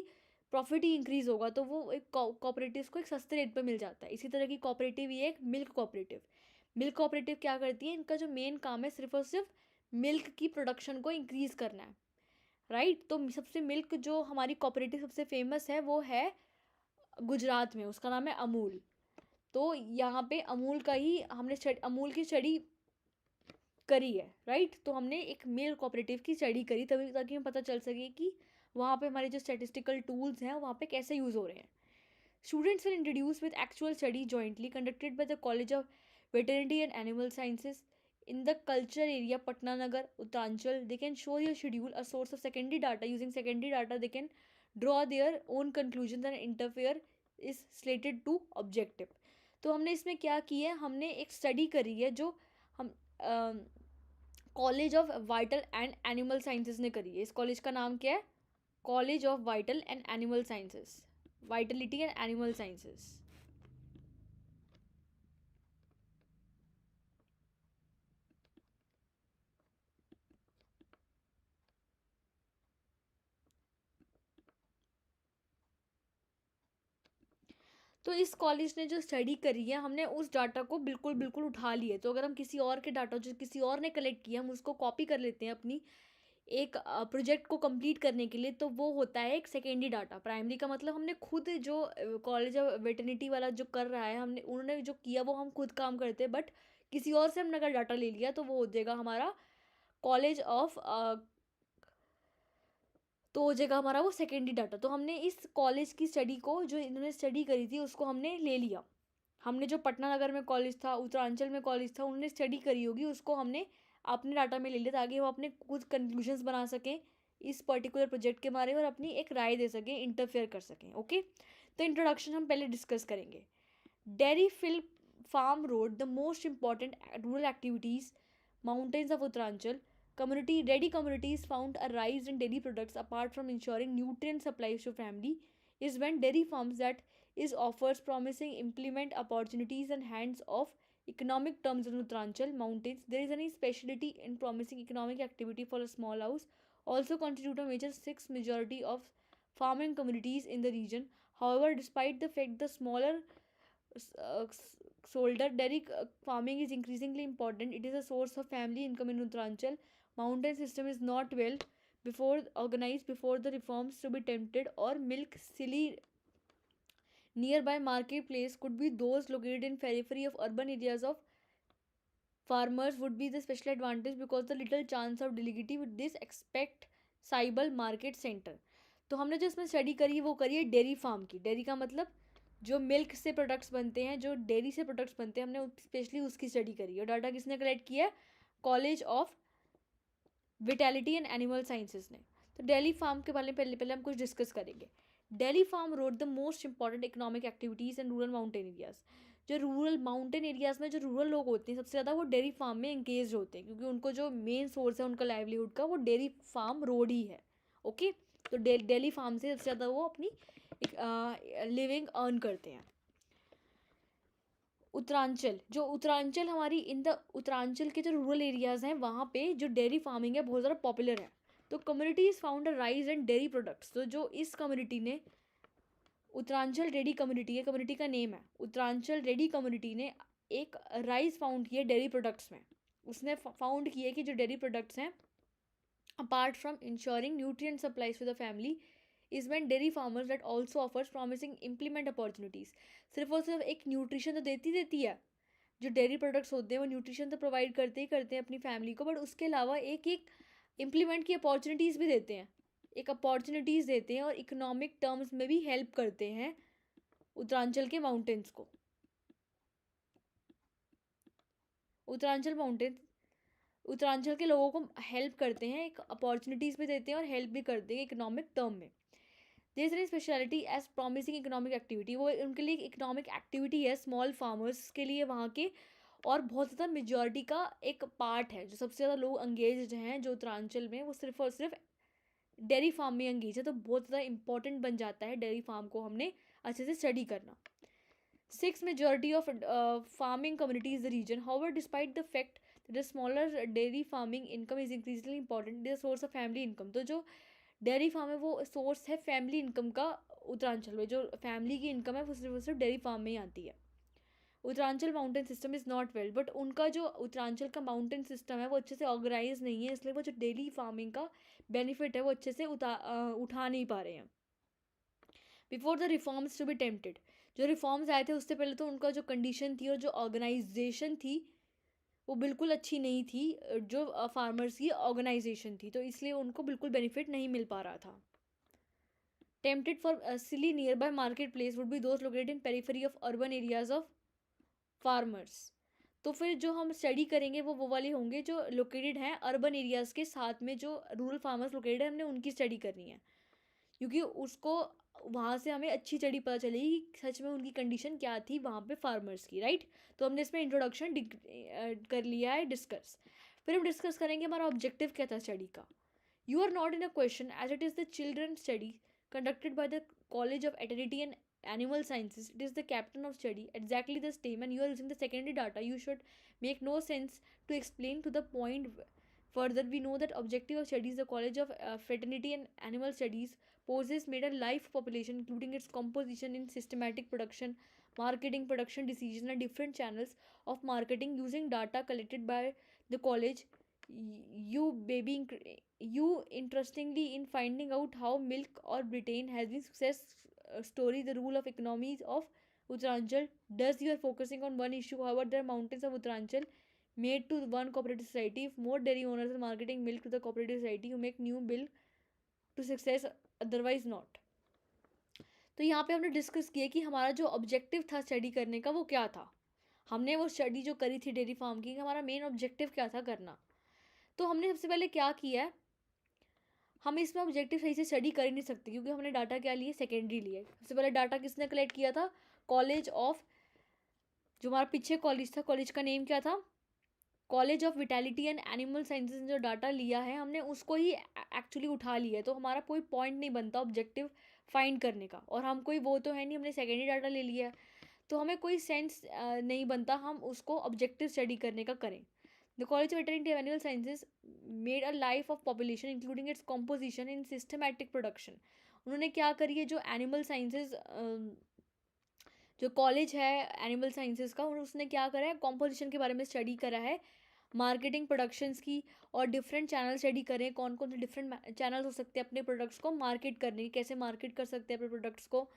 प्रॉफिट ही इंक्रीज़ होगा, तो वो एक कोऑपरेटिव को एक सस्ते रेट पर मिल जाता है। इसी तरह की कोऑपरेटिव ये एक मिल्क कोऑपरेटिव। मिल्क कोऑपरेटिव क्या करती है, इनका जो मेन काम है सिर्फ और सिर्फ मिल्क की प्रोडक्शन को इंक्रीज़ करना है, राइट। तो सबसे मिल्क जो हमारी कोऑपरेटिव सबसे फेमस है वो है गुजरात में, उसका नाम है अमूल। तो यहाँ पे अमूल का ही हमने अमूल की स्टडी करी है, राइट। तो हमने एक मिल्क कोऑपरेटिव की स्टडी करी तभी ताकि हमें पता चल सके कि वहाँ पे हमारे जो स्टैटिस्टिकल टूल्स हैं वहाँ पे कैसे यूज़ हो रहे हैं। Students will introduce with actual study jointly conducted by the college of veterinary and animal sciences in the culture area Patna Nagar Uttaranchal. They can show your schedule a source of secondary data. Using secondary data they can draw their own conclusions and interfere is slated to objective. तो हमने इसमें क्या किया है, हमने एक स्टडी करी है जो हम college of vital and animal sciences ने करी है। इस कॉलेज का नाम क्या है? College of vital and animal sciences, Vitality and animal sciences. तो इस कॉलेज ने जो स्टडी करी है, हमने उस डाटा को बिल्कुल बिल्कुल उठा लिया। तो अगर हम किसी और के डाटा जो किसी और ने कलेक्ट किया, हम उसको कॉपी कर लेते हैं अपनी एक प्रोजेक्ट को कंप्लीट करने के लिए, तो वो होता है एक सेकेंडरी डाटा। प्राइमरी का मतलब हमने खुद जो कॉलेज ऑफ वेटरनिटी वाला जो कर रहा है, हमने उन्होंने जो किया वो हम खुद काम करते हैं, बट किसी और से हमने अगर डाटा ले लिया तो वो हो जाएगा हमारा कॉलेज ऑफ तो हो जाएगा हमारा वो सेकेंडरी डाटा। तो हमने इस कॉलेज की स्टडी को, जो इन्होंने स्टडी करी थी, उसको हमने ले लिया। हमने जो पटना नगर में कॉलेज था, उत्तरांचल में कॉलेज था, उन्होंने स्टडी करी होगी, उसको हमने अपने डाटा में ले लिया ताकि हम अपने कुछ कंक्लूजन्स बना सकें इस पर्टिकुलर प्रोजेक्ट के बारे में और अपनी एक राय दे सकें, इंटरफेयर कर सकें। ओके, तो इंट्रोडक्शन हम पहले डिस्कस करेंगे। Dairy farm road the most important rural activities mountains of Uttaranchal community ready communities found a rise in dairy products apart from ensuring nutrient supplies to family is when dairy farms that is offers promising implement opportunities and hands off economic terms in Uttaranchal mountains. There is any specialty in promising economic activity for a small house also constitute a major six majority of farming communities in the region. However, despite the fact the smaller uh, shoulder dairy farming is increasingly important, it is a source of family income in Uttaranchal. Mountain system is not well before organized before the reforms to be tempted or milk silly nearby marketplace could be those located in periphery of urban areas of farmers would be the special advantage because the little chance of delegacy with this expect Cyble market centre. तो हमने जो इसमें स्टडी करी वो करी है डेयरी फार्म की। डेयरी का मतलब जो मिल्क से प्रोडक्ट्स बनते हैं, जो डेयरी से प्रोडक्ट्स बनते हैं, हमने स्पेशली उसकी स्टडी करी है। और डाटा किसने कलेक्ट किया है? College of vitality and animal sciences ने। तो डेयरी फार्म के बारे में पहले हम कुछ डिस्कस करेंगे। Dairy farm road the most important economic activities in rural mountain areas. जो रूरल माउंटेन एरियाज़ में जो रूरल लोग होते हैं, सबसे ज़्यादा वो डेयरी फार्म में एंगेज होते हैं, क्योंकि उनको जो मेन सोर्स है उनका लाइवलीहुड का वो डेयरी फार्म रोड ही है। ओके, तो डेयरी फार्म से सबसे ज़्यादा वो अपनी लिविंग अर्न करते हैं। उत्तरांचल, जो उत्तरांचल हमारी इन द उत्तरांचल के जो रूरल एरियाज़ हैं, वहाँ पे जो डेयरी फार्मिंग है बहुत ज़्यादा पॉपुलर है। तो community is found a rise and dairy products. तो जो इस कम्युनिटी ने, उत्तरांचल रेडी कम्युनिटी है, कम्युनिटी का नेम है उत्तरांचल रेडी कम्युनिटी ने एक राइज फाउंड किया डेयरी प्रोडक्ट्स में। उसने फाउंड किया कि जो डेयरी प्रोडक्ट्स हैं, apart from ensuring nutrient supplies to the family, is when dairy farmers that also offers promising implement opportunities. सिर्फ और सिर्फ एक न्यूट्रिशन तो देती है, जो डेयरी प्रोडक्ट्स होते हैं वो न्यूट्रिशन तो प्रोवाइड करते ही करते हैं अपनी फैमिली को, बट उसके अलावा एक इम्प्लीमेंट की अपॉर्चुनिटीज़ भी देते हैं, एक अपॉर्चुनिटीज़ देते हैं और इकोनॉमिक टर्म्स में भी हेल्प करते हैं उत्तरांचल के माउंटेन्स को। उत्तरांचल के लोगों को हेल्प करते हैं, एक अपॉर्चुनिटीज़ भी देते हैं और हेल्प भी करते हैं इकोनॉमिक टर्म में। There is any speciality as promising economic activity, वो उनके लिए इकोनॉमिक एक्टिविटी है स्मॉल फार्मर्स के लिए वहाँ के, और बहुत ज़्यादा मेजॉरिटी का एक पार्ट है। जो सबसे ज़्यादा लोग एंगेज हैं जो उत्तरांचल में, वो सिर्फ और सिर्फ डेयरी फार्म में एंगेज है। तो बहुत ज़्यादा इंपॉर्टेंट बन जाता है डेयरी फार्म को हमने अच्छे से स्टडी करना। Six majority of farming communities the region, however despite the fact the smaller dairy farming income is increasingly important the source of family income. तो जो डेयरी फार्म है वो सोर्स है फैमिली इनकम का। उत्तरांचल में जो फैमिली की इनकम है वो सिर्फ डेयरी फार्म में ही आती है। Uttaranchal mountain system is not well, but उनका जो उत्तरांचल का माउंटेन सिस्टम है वो अच्छे से ऑर्गेनाइज नहीं है, इसलिए वो जो डेयरी फार्मिंग का बेनिफिट है वो अच्छे से उठा नहीं पा रहे हैं। Before the reforms to be tempted, जो रिफॉर्म्स आए थे उससे पहले तो उनका जो कंडीशन थी और जो ऑर्गेनाइजेशन थी वो बिल्कुल अच्छी नहीं थी, जो फार्मर्स की ऑर्गेनाइजेशन थी, तो इसलिए उनको बिल्कुल बेनिफिट नहीं मिल पा रहा था। Tempted for silly near by market place would be those located in periphery of urban areas of farmers. तो फिर जो हम स्टडी करेंगे वो वाले होंगे जो लोकेटेड हैं अर्बन एरियाज़ के साथ में, जो रूरल फार्मर्स लोकेटेड है, हमने उनकी स्टडी करनी है, क्योंकि उसको वहाँ से हमें अच्छी स्टडी पता चलेगी कि सच में उनकी कंडीशन क्या थी वहाँ पे फार्मर्स की, राइट। तो हमने इसमें इंट्रोडक्शन कर लिया है डिस्कस। फिर हम डिस्कस करेंगे हमारा ऑब्जेक्टिव क्या था स्टडी का, You are not in a question, as it is the children study conducted by the College of Eternity and Animal Sciences. It is the captain of study exactly the same, and you are using the secondary data. You should make no sense to explain to the point. Further, we know that objective of studies, the College of Fraternity and Animal Studies poses made a life population, including its composition in systematic production, marketing, production decisions, and different channels of marketing using data collected by the college. You interestingly in finding out how milk or Britain has been success story, the rule of economies of Uttaranchal. Thus, you are focusing on one issue. However, the mountains of Uttaranchal made to one cooperative society. If more dairy owners are marketing milk to the cooperative society, you make new bill to success, otherwise not. तो यहाँ पे हमने डिस्कस किया कि हमारा जो ऑब्जेक्टिव था स्टडी करने का वो क्या था. हमने वो स्टडी जो करी थी डेयरी फार्म की, हमारा मेन ऑब्जेक्टिव क्या था करना. तो हमने सबसे पहले क्या किया है, हम इसमें ऑब्जेक्टिव सही से स्टडी कर ही नहीं सकते क्योंकि हमने डाटा क्या लिए, सेकेंडरी लिए. सबसे पहले डाटा किसने कलेक्ट किया था, कॉलेज ऑफ, जो हमारा पीछे कॉलेज था, कॉलेज का नेम क्या था, college of vitality and animal sciences. जो डाटा लिया है हमने उसको ही एक्चुअली उठा लिया है. तो हमारा कोई पॉइंट नहीं बनता ऑब्जेक्टिव फाइंड करने का, और हम कोई वो तो है नहीं, हमने सेकेंडरी डाटा ले लिया है तो हमें कोई सेंस नहीं बनता हम उसको ऑब्जेक्टिव स्टडी करने का करें. The college of veterinary animal sciences made a life of population including its composition in systematic production. उन्होंने क्या करी है, जो एनिमल साइंसेज जो कॉलेज है एनिमल साइंसेज का, उसने क्या करा है, कॉम्पोजिशन के बारे में स्टडी करा है, मार्केटिंग प्रोडक्शंस की, और डिफरेंट चैनल स्टडी करें, कौन कौन से डिफरेंट चैनल्स हो सकते हैं अपने प्रोडक्ट्स को मार्केट करने की, कैसे मार्केट कर सकते हैं अपने प्रोडक्ट्स को.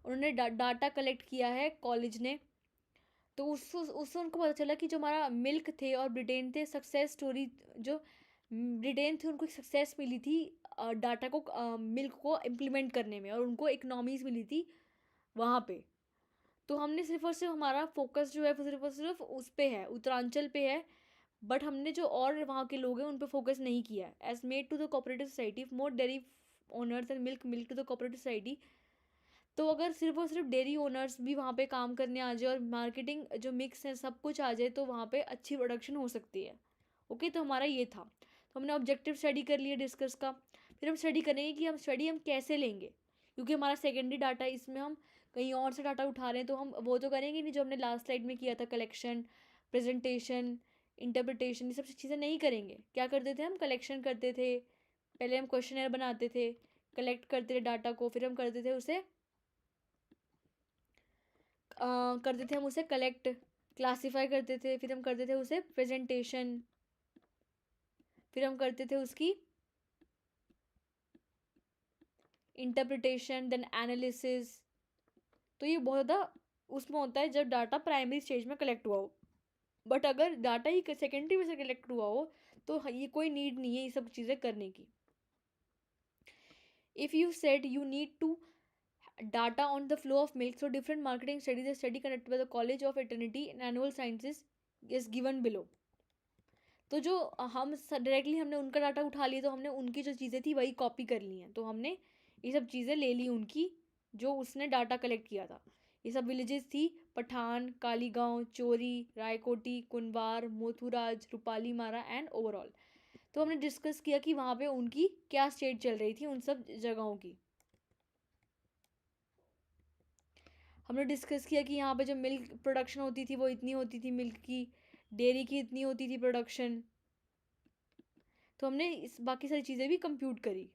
उन्होंने डाटा कलेक्ट किया है कॉलेज ने. तो उससे उनको पता चला कि जो हमारा मिल्क थे और ब्रिटेन थे, सक्सेस स्टोरी, जो ब्रिटेन थे उनको सक्सेस मिली थी डाटा को मिल्क को इम्प्लीमेंट करने में, और उनको इकनॉमीज मिली थी वहाँ पे. तो हमने सिर्फ और सिर्फ हमारा फोकस जो है सिर्फ और सिर्फ उस पे है, उत्तरांचल पे है, बट हमने जो और वहाँ के लोग हैं उन पे फोकस नहीं किया है. As made to the cooperative society more dairy owners and milk to the cooperative society. तो अगर सिर्फ और सिर्फ डेयरी ओनर्स भी वहाँ पे काम करने आ जाए और मार्केटिंग जो मिक्स है सब कुछ आ जाए तो वहाँ पे अच्छी प्रोडक्शन हो सकती है. ओके, तो हमारा ये था. तो हमने ऑब्जेक्टिव स्टडी कर लिया डिस्कस का. फिर हम स्टडी करेंगे कि हम कैसे लेंगे, क्योंकि हमारा सेकेंडरी डाटा इसमें हम कहीं और से डाटा उठा रहे हैं, तो हम वो तो करेंगे नहीं जो हमने लास्ट स्लाइड में किया था, कलेक्शन, प्रेजेंटेशन, इंटरप्रिटेशन, ये सब चीज़ें नहीं करेंगे. क्या करते थे हम, कलेक्शन करते थे, पहले हम क्वेश्चनर बनाते थे, कलेक्ट करते थे डाटा को, फिर हम करते थे उसे हम उसे कलेक्ट, क्लासीफाई करते थे, फिर हम करते थे उसे प्रेजेंटेशन, फिर हम करते थे उसकी इंटरप्रिटेशन, देन एनालिसिस. तो ये बहुत ज़्यादा उसमें होता है जब डाटा प्राइमरी स्टेज में कलेक्ट हुआ हो. बट अगर डाटा ही सेकेंडरी में से कलेक्ट हुआ हो तो ये कोई नीड नहीं है ये सब चीज़ें करने की. If you said you need to data on the flow of milk, so different marketing studies, the study conducted by the College of Veterinary and Animal Sciences is given below. तो जो हम डायरेक्टली हमने उनका डाटा उठा लिया तो हमने उनकी जो चीज़ें थी वही कॉपी कर ली हैं. तो हमने ये सब चीज़ें ले ली उनकी जो उसने डाटा कलेक्ट किया था. ये सब विलेजेस थी, पठान, कालीगांव, चोरी, रायकोटी, कुनवार, मोथुराज, रूपाली मारा एंड ओवरऑल. तो हमने डिस्कस किया कि वहाँ पे उनकी क्या स्टेट चल रही थी उन सब जगहों की. हमने डिस्कस किया कि यहाँ पे जो मिल्क प्रोडक्शन होती थी वो इतनी होती थी, मिल्क की, डेयरी की इतनी होती थी प्रोडक्शन. तो हमने इस बाकी सारी चीज़ें भी कंप्यूट करी.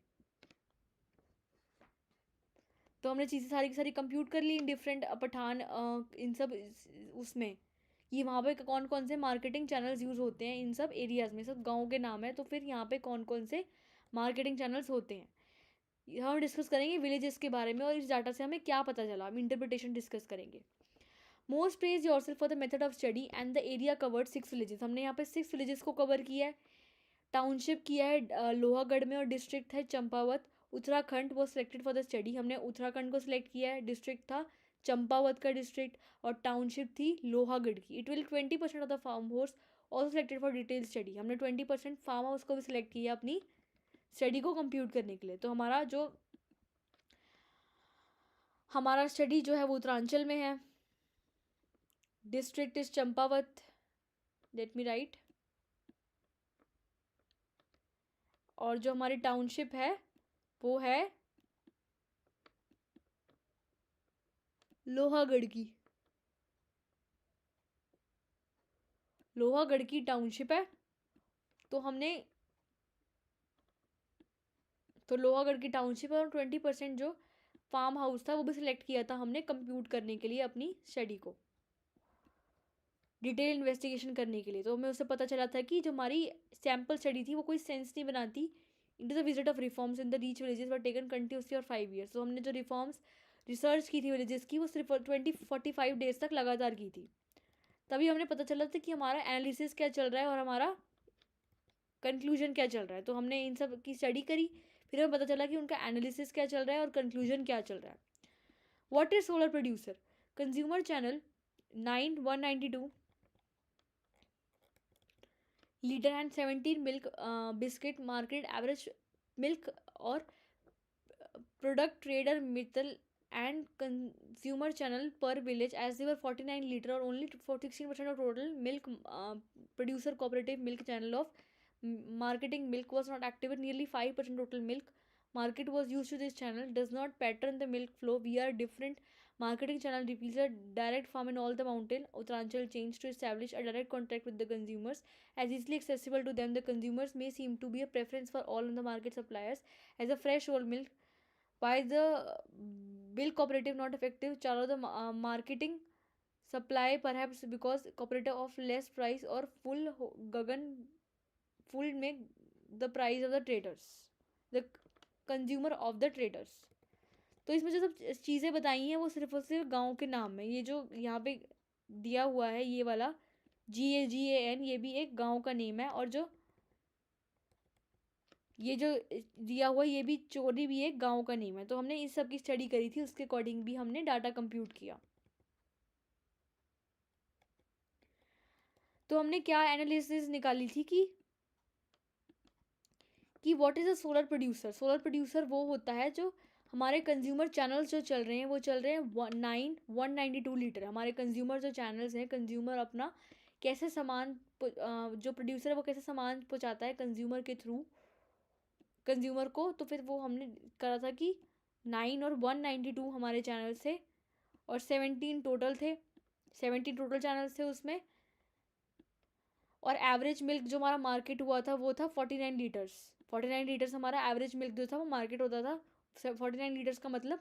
तो हमने चीज़ें सारी की सारी कंप्यूट कर ली इन डिफरेंट पठान इन सब उसमें कि वहाँ पे कौन कौन से मार्केटिंग चैनल्स यूज़ होते हैं इन सब एरियाज़ में. सब गाँव के नाम है, तो फिर यहाँ पे कौन कौन से मार्केटिंग चैनल्स होते हैं हम डिस्कस करेंगे विलेजेस के बारे में, और इस डाटा से हमें क्या पता चला हम इंटरप्रिटेशन डिस्कस करेंगे. Most praise yourself for the method of study and the area covered 6 villages. हमने यहाँ पे 6 विलेजेस को कवर किया है. टाउनशिप किया है लोहागढ़ में, और डिस्ट्रिक्ट है चंपावत. उत्तराखंड वो सिलेक्टेड फॉर द स्टडी, हमने उत्तराखंड को सिलेक्ट किया है. डिस्ट्रिक्ट था चंपावत का डिस्ट्रिक्ट, और टाउनशिप थी लोहागढ़ की. It will 20% of the farm house also selected for detail study. हमने 20% फार्म हाउस को भी सिलेक्ट किया अपनी स्टडी को कंप्यूट करने के लिए. तो हमारा स्टडी जो है वो उत्तरांचल में है. District is Champawat, let me right. और जो हमारी टाउनशिप है वो है लोहागढ़ की। लोहागढ़ की टाउनशिप है। तो लोहागढ़ की टाउनशिप है और 20% जो फार्म हाउस था वो भी सिलेक्ट किया था हमने कंप्यूट करने के लिए अपनी स्टडी को, डिटेल इन्वेस्टिगेशन करने के लिए। तो हमें उससे पता चला था कि जो हमारी सैम्पल स्टडी थी वो कोई सेंस नहीं बनाती। Into the visit of reforms in the reach villages were taken continuously और 5 years। तो हमने जो रिफॉर्म्स रिसर्च की थी विलेजेस की वो सिर्फ 45 डेज तक लगातार की थी। तभी हमने पता चला था कि हमारा एनालिसिस क्या चल रहा है और हमारा कंक्लूजन क्या चल रहा है। तो हमने इन सब की स्टडी करी, फिर हमें पता चला कि उनका एनालिसिस क्या चल रहा है और कंक्लूजन क्या चल रहा है। What is solar producer? Consumer channel 192 litre and 17 milk biscuit market average milk और product trader Mittal and consumer channel per village as they were 49 liter or only 16% of total milk producer cooperative milk channel of marketing milk was not active at nearly 5% total milk market was used to this channel does not pattern the milk flow via different marketing channel reveals a direct farm in all the mountain Uttaranchal change to establish a direct contact with the consumers as easily accessible to them. The consumers may seem to be a preference for all on the market suppliers as a fresh whole milk. Why the milk cooperative not effective? Chalo the marketing supply perhaps because cooperative of less price or full make the price of the traders, the consumer of the traders. तो इसमें जो सब चीज़ें बताई हैं वो सिर्फ और सिर्फ गाँव के नाम है। ये जो यहाँ पे दिया हुआ है ये वाला GAN ये भी एक गाँव का नेम है और जो ये जो दिया हुआ ये भी चोरी भी एक गांव का नेम है। तो हमने इस सब की स्टडी करी थी, उसके अकॉर्डिंग भी हमने डाटा कंप्यूट किया। तो हमने क्या एनालिसिस निकाली थी कि what is a solar producer. Solar producer वो होता है जो हमारे कंज्यूमर चैनल्स जो चल रहे हैं वो चल रहे हैं 192 लीटर। हमारे कंज्यूमर जो चैनल्स हैं, कंज्यूमर अपना कैसे सामान जो प्रोड्यूसर है वो कैसे सामान पहुँचाता है कंज्यूमर के थ्रू कंज्यूमर को। तो फिर वो हमने करा था कि 9 और 192 हमारे चैनल थे और 17 टोटल थे, 17 टोटल चैनल्स थे उसमें। और एवरेज मिल्क जो हमारा मार्केट हुआ था वो था 49 लीटर्स। 49 लीटर्स हमारा एवरेज मिल्क जो था वो मार्केट होता था। 49 लीटर्स का मतलब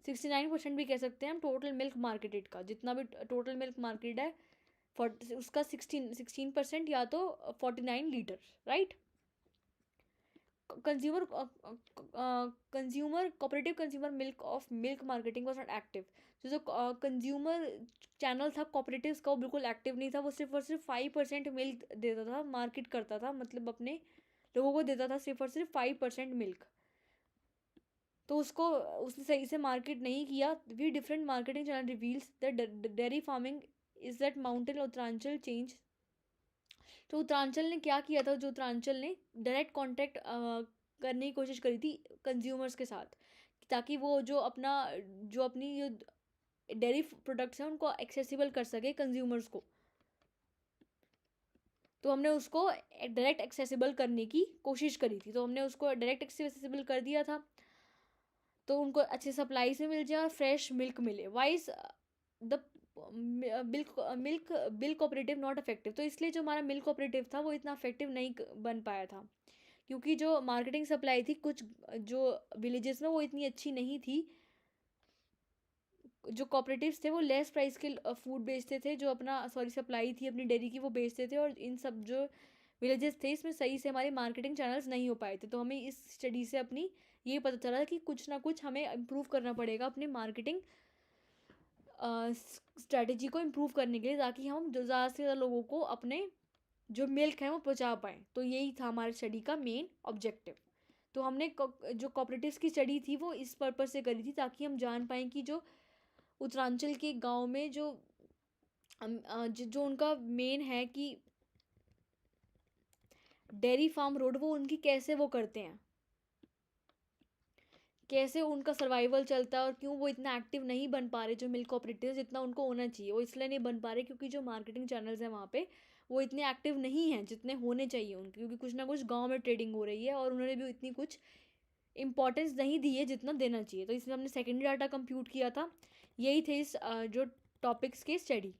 69% भी कह सकते हैं हम टोटल मिल्क मार्केटेड का। जितना भी टोटल मिल्क मार्केट है उसका 16% या तो 49 litre, right. consumer cooperative consumer milk of milk marketing was not active। जो कंज्यूमर चैनल था कॉपरेटिव्स का वो बिल्कुल एक्टिव नहीं था। वो सिर्फ और सिर्फ 5% मिल्क देता था, मार्केट करता था, मतलब अपने लोगों को देता था सिर्फ और सिर्फ 5% मिल्क। तो उसने सही से मार्केट नहीं किया। We different marketing channel reveals the dairy farming is that mountain Uttaranchal change. तो उत्तरांचल ने क्या किया था, जो उत्तरांचल ने डायरेक्ट कांटेक्ट करने की कोशिश करी थी कंज्यूमर्स के साथ, ताकि वो जो अपनी जो डेयरी प्रोडक्ट्स हैं उनको एक्सेसिबल कर सके कंज्यूमर्स को। तो हमने उसको डायरेक्ट एक्सेसिबल करने की कोशिश करी थी। तो हमने उसको डायरेक्ट एक्सेसिबल कर दिया था तो उनको अच्छे सप्लाई से मिल जाए और फ्रेश मिल्क मिले। Wise the milk cooperative not effective. तो इसलिए जो हमारा मिल्क कोऑपरेटिव था वो इतना इफेक्टिव नहीं बन पाया था, क्योंकि जो मार्केटिंग सप्लाई थी कुछ जो विलेजेस में वो इतनी अच्छी नहीं थी। जो कोऑपरेटिव्स थे वो लेस प्राइस के फूड बेचते थे, जो अपना सप्लाई थी अपनी डेयरी की वो बेचते थे। और इन सब जो विलेजेस थे इसमें सही से हमारे मार्केटिंग चैनल्स नहीं हो पाए थे। तो हमें इस स्टडी से अपनी ये पता चला कि कुछ ना कुछ हमें इम्प्रूव करना पड़ेगा अपनी मार्केटिंग स्ट्रैटेजी को इम्प्रूव करने के लिए, ताकि हम जो ज़्यादा से ज़्यादा लोगों को अपने जो मिल्क है वो पहुंचा पाएँ। तो यही था हमारे स्टडी का मेन ऑब्जेक्टिव। तो हमने जो कोऑपरेटिव्स की स्टडी थी वो इस पर्पज़ से करी थी ताकि हम जान पाएँ कि जो उत्तरांचल के गांव में जो उनका मेन है कि डेयरी फार्म रोड वो उनकी कैसे वो करते हैं, कैसे उनका सर्वाइवल चलता है और क्यों वो इतना एक्टिव नहीं बन पा रहे जो मिल्क कोऑपरेटिव्स जितना उनको होना चाहिए। वो इसलिए नहीं बन पा रहे क्योंकि जो मार्केटिंग चैनल्स हैं वहाँ पे वो इतने एक्टिव नहीं हैं जितने होने चाहिए उनके, क्योंकि कुछ ना कुछ गाँव में ट्रेडिंग हो रही है और उन्होंने भी इतनी कुछ इंपॉर्टेंस नहीं दी है जितना देना चाहिए। तो इसलिए हमने सेकेंडरी डाटा कंप्यूट किया था। यही थे इस जो टॉपिक्स के स्टडी।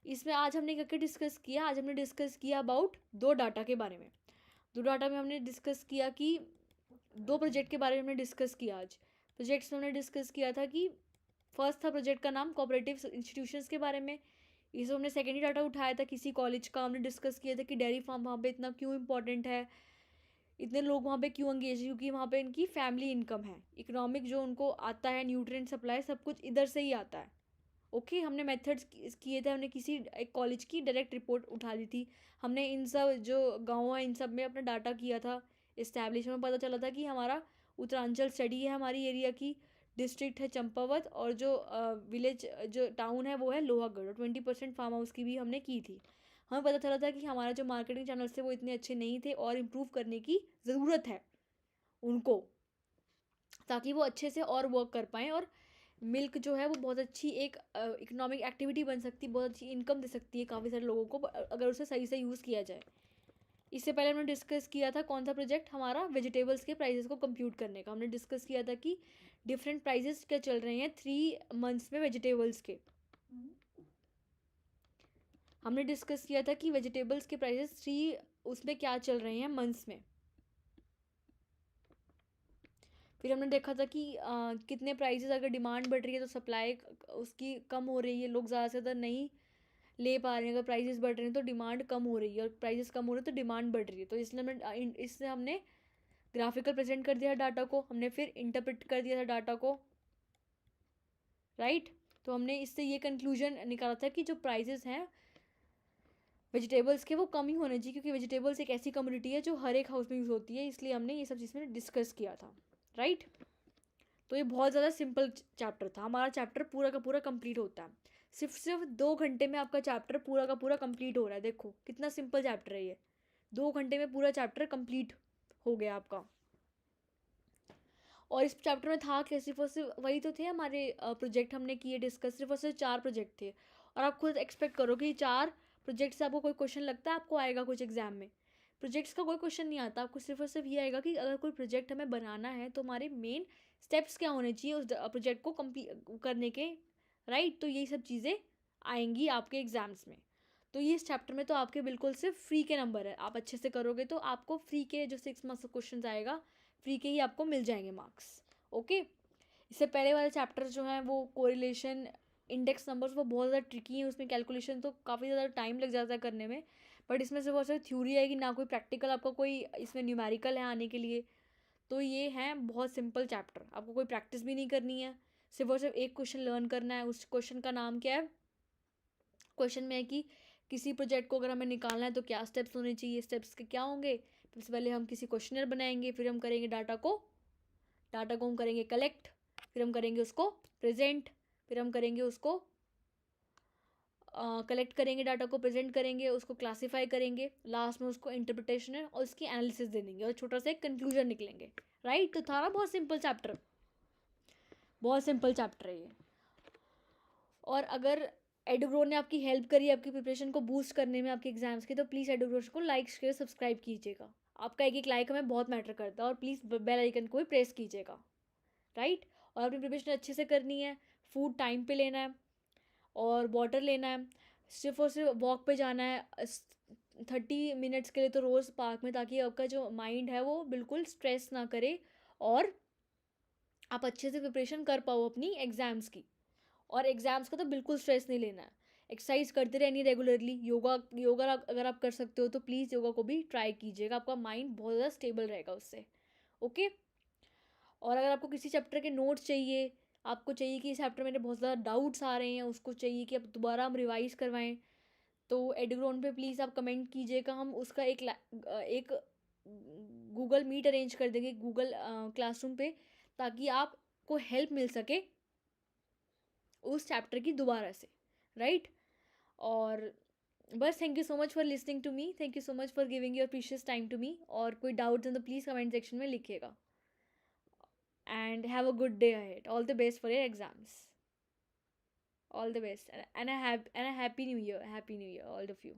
इसमें आज हमने क्या क्या डिस्कस किया, आज हमने डिस्कस किया अबाउट 2 डाटा के बारे में। 2 डाटा में हमने डिस्कस किया कि 2 प्रोजेक्ट के बारे में हमने डिस्कस किया। आज प्रोजेक्ट्स में हमने डिस्कस किया था कि फर्स्ट था प्रोजेक्ट का नाम कोऑपरेटिव इंस्टीट्यूशंस के बारे में। इसमें हमने सेकेंडरी डाटा उठाया था किसी कॉलेज का। हमने डिस्कस किया था कि डेयरी फार्म वहाँ पे इतना क्यों इंपॉर्टेंट है, इतने लोग वहाँ पे क्यों एंगेज है, क्योंकि वहाँ पे इनकी फैमिली इनकम है, इकोनॉमिक जो उनको आता है, न्यूट्रिएंट सप्लाई सब कुछ इधर से ही आता है। ओके हमने मेथड्स किए थे, हमने किसी एक कॉलेज की डायरेक्ट रिपोर्ट उठा ली थी। हमने इन सब जो गाँव है इन सब में अपना डाटा किया था इस्टेब्लिश। में पता चला था कि हमारा उत्तरांचल स्टडी है, हमारी एरिया की डिस्ट्रिक्ट है चंपावत, और जो विलेज जो टाउन है वो है लोहागढ़। 20% फार्म हाउस की भी हमने की थी। हमें पता चला था कि हमारा जो मार्केटिंग चैनल्स थे वो इतने अच्छे नहीं थे और इम्प्रूव करने की ज़रूरत है उनको, ताकि वो अच्छे से और वर्क कर पाएँ और मिल्क जो है वो बहुत अच्छी एक इकोनॉमिक एक्टिविटी बन सकती है, बहुत अच्छी इनकम दे सकती है काफ़ी सारे लोगों को अगर उसे सही से यूज़ किया जाए। इससे पहले हमने डिस्कस किया था कौन सा प्रोजेक्ट, हमारा वेजिटेबल्स के प्राइसेस को कंप्यूट करने का। हमने डिस्कस किया था कि डिफरेंट प्राइसेस क्या चल रहे हैं 3 मंथ्स में वेजिटेबल्स के। हमने डिस्कस किया था कि वेजिटेबल्स के प्राइसेस 3 उसमें क्या चल रहे हैं मंथ्स में। फिर हमने देखा था कि कितने प्राइसेस अगर डिमांड बढ़ रही है तो सप्लाई उसकी कम हो रही है, लोग ज़्यादा से ज़्यादा नहीं ले पा रहे हैं। अगर प्राइसेस बढ़ रहे हैं तो डिमांड कम हो रही है, और प्राइसेस कम हो रहे हैं तो डिमांड बढ़ रही है। तो इससे हमने ग्राफिकल प्रेजेंट कर दिया डाटा को, हमने फिर इंटरप्रेट कर दिया था डाटा को, राइट। तो हमने इससे ये कंक्लूजन निकाला था कि जो प्राइसेस हैं वेजिटेबल्स के वो कम ही होने चाहिए, क्योंकि वेजिटेबल्स एक ऐसी कम्युनिटी है जो हर एक हाउस में यूज़ होती है। इसलिए हमने ये सब चीज़ में डिस्कस किया था, राइट। तो ये बहुत ज़्यादा सिंपल चैप्टर था। हमारा चैप्टर पूरा का पूरा कंप्लीट होता है सिर्फ 2 घंटे में। आपका चैप्टर पूरा का पूरा कंप्लीट हो रहा है। देखो कितना सिंपल चैप्टर है ये, 2 घंटे में पूरा चैप्टर कंप्लीट हो गया आपका। और इस चैप्टर में था क्या, सिर्फ और सिर्फ वही तो थे हमारे प्रोजेक्ट हमने किए डिस्कस, सिर्फ और सिर्फ 4 प्रोजेक्ट थे। और आप खुद एक्सपेक्ट करो कि 4 प्रोजेक्ट से आपको कोई क्वेश्चन लगता है आपको आएगा कुछ एग्जाम में? प्रोजेक्ट्स का कोई क्वेश्चन नहीं आता आपको, सिर्फ और सिर्फ ये आएगा कि अगर कोई प्रोजेक्ट हमें बनाना है तो हमारे मेन स्टेप्स क्या होने चाहिए उस प्रोजेक्ट को कंप्लीट करने के, राइट। तो यही सब चीज़ें आएंगी आपके एग्जाम्स में। तो ये इस चैप्टर में तो आपके बिल्कुल सिर्फ फ्री के नंबर है, आप अच्छे से करोगे तो आपको फ्री के जो 6 मार्क्स क्वेश्चन आएगा फ्री के ही आपको मिल जाएंगे मार्क्स, ओके। इससे पहले वाले चैप्टर जो हैं वो कोरिलेशन, इंडेक्स नंबर्स, वो बहुत ज़्यादा ट्रिकी है, उसमें कैलकुलेशन तो काफ़ी ज़्यादा टाइम लग जाता है करने में। बट इसमें से बहुत सारी थ्योरी आएगी, ना कोई प्रैक्टिकल आपका कोई इसमें न्यूमेरिकल है आने के लिए। तो ये हैं बहुत सिंपल चैप्टर, आपको कोई प्रैक्टिस भी नहीं करनी है, सिर्फ और सिर्फ एक क्वेश्चन लर्न करना है। उस क्वेश्चन का नाम क्या है, क्वेश्चन में है कि किसी प्रोजेक्ट को अगर हमें निकालना है तो क्या स्टेप्स होने चाहिए, स्टेप्स के क्या होंगे। सबसे पहले हम किसी क्वेश्चनर बनाएंगे, फिर हम करेंगे डाटा को हम करेंगे कलेक्ट, फिर हम करेंगे उसको प्रेजेंट, फिर हम करेंगे उसको कलेक्ट करेंगे डाटा को, प्रेजेंट करेंगे उसको, क्लासीफाई करेंगे, लास्ट में उसको इंटरप्रिटेशन और उसकी एनालिसिस दे देंगे और छोटा सा एक कंक्लूजन निकलेंगे, राइट। तो था ना बहुत सिंपल चैप्टर, बहुत सिंपल चैप्टर है ये। और अगर एडुग्रो ने आपकी हेल्प करी आपकी प्रिपरेशन को बूस्ट करने में आपके एग्जाम्स की, तो प्लीज़ एडुग्रो को लाइक शेयर सब्सक्राइब कीजिएगा। आपका एक एक लाइक हमें बहुत मैटर करता है, और प्लीज़ बेल आइकन को भी प्रेस कीजिएगा, राइट। और अपनी प्रिपरेशन अच्छे से करनी है, फूड टाइम पे लेना है और वाटर लेना है, सिर्फ और सिर्फ वॉक पे जाना है 30 मिनट्स के लिए तो रोज़ पार्क में, ताकि आपका जो माइंड है वो बिल्कुल स्ट्रेस ना करे और आप अच्छे से प्रिपरेशन कर पाओ अपनी एग्ज़ाम्स की। और एग्ज़ाम्स का तो बिल्कुल स्ट्रेस नहीं लेना है, एक्सरसाइज करते रहनी रेगुलरली। योगा अगर आप कर सकते हो तो प्लीज़ योगा को भी ट्राई कीजिएगा, आपका माइंड बहुत ज़्यादा स्टेबल रहेगा उससे, ओके। और अगर आपको किसी चैप्टर के नोट्स चाहिए, आपको चाहिए कि इस चैप्टर में बहुत ज़्यादा डाउट्स आ रहे हैं, उसको चाहिए कि आप दोबारा हम रिवाइज़ करवाएं, तो एडुग्रोन पे प्लीज़ आप कमेंट कीजिएगा, हम उसका एक गूगल मीट अरेंज कर देंगे गूगल क्लासरूम पे, ताकि आपको हेल्प मिल सके उस चैप्टर की दोबारा से, राइट। और बस thank you so much for listening to me, thank you so much for giving your precious time to me. और कोई डाउट्स हैं तो प्लीज़ कमेंट सेक्शन में लिखिएगा। and have a good day ahead. All the best for your exams. All the best, and a happy new year. Happy new year, all of you.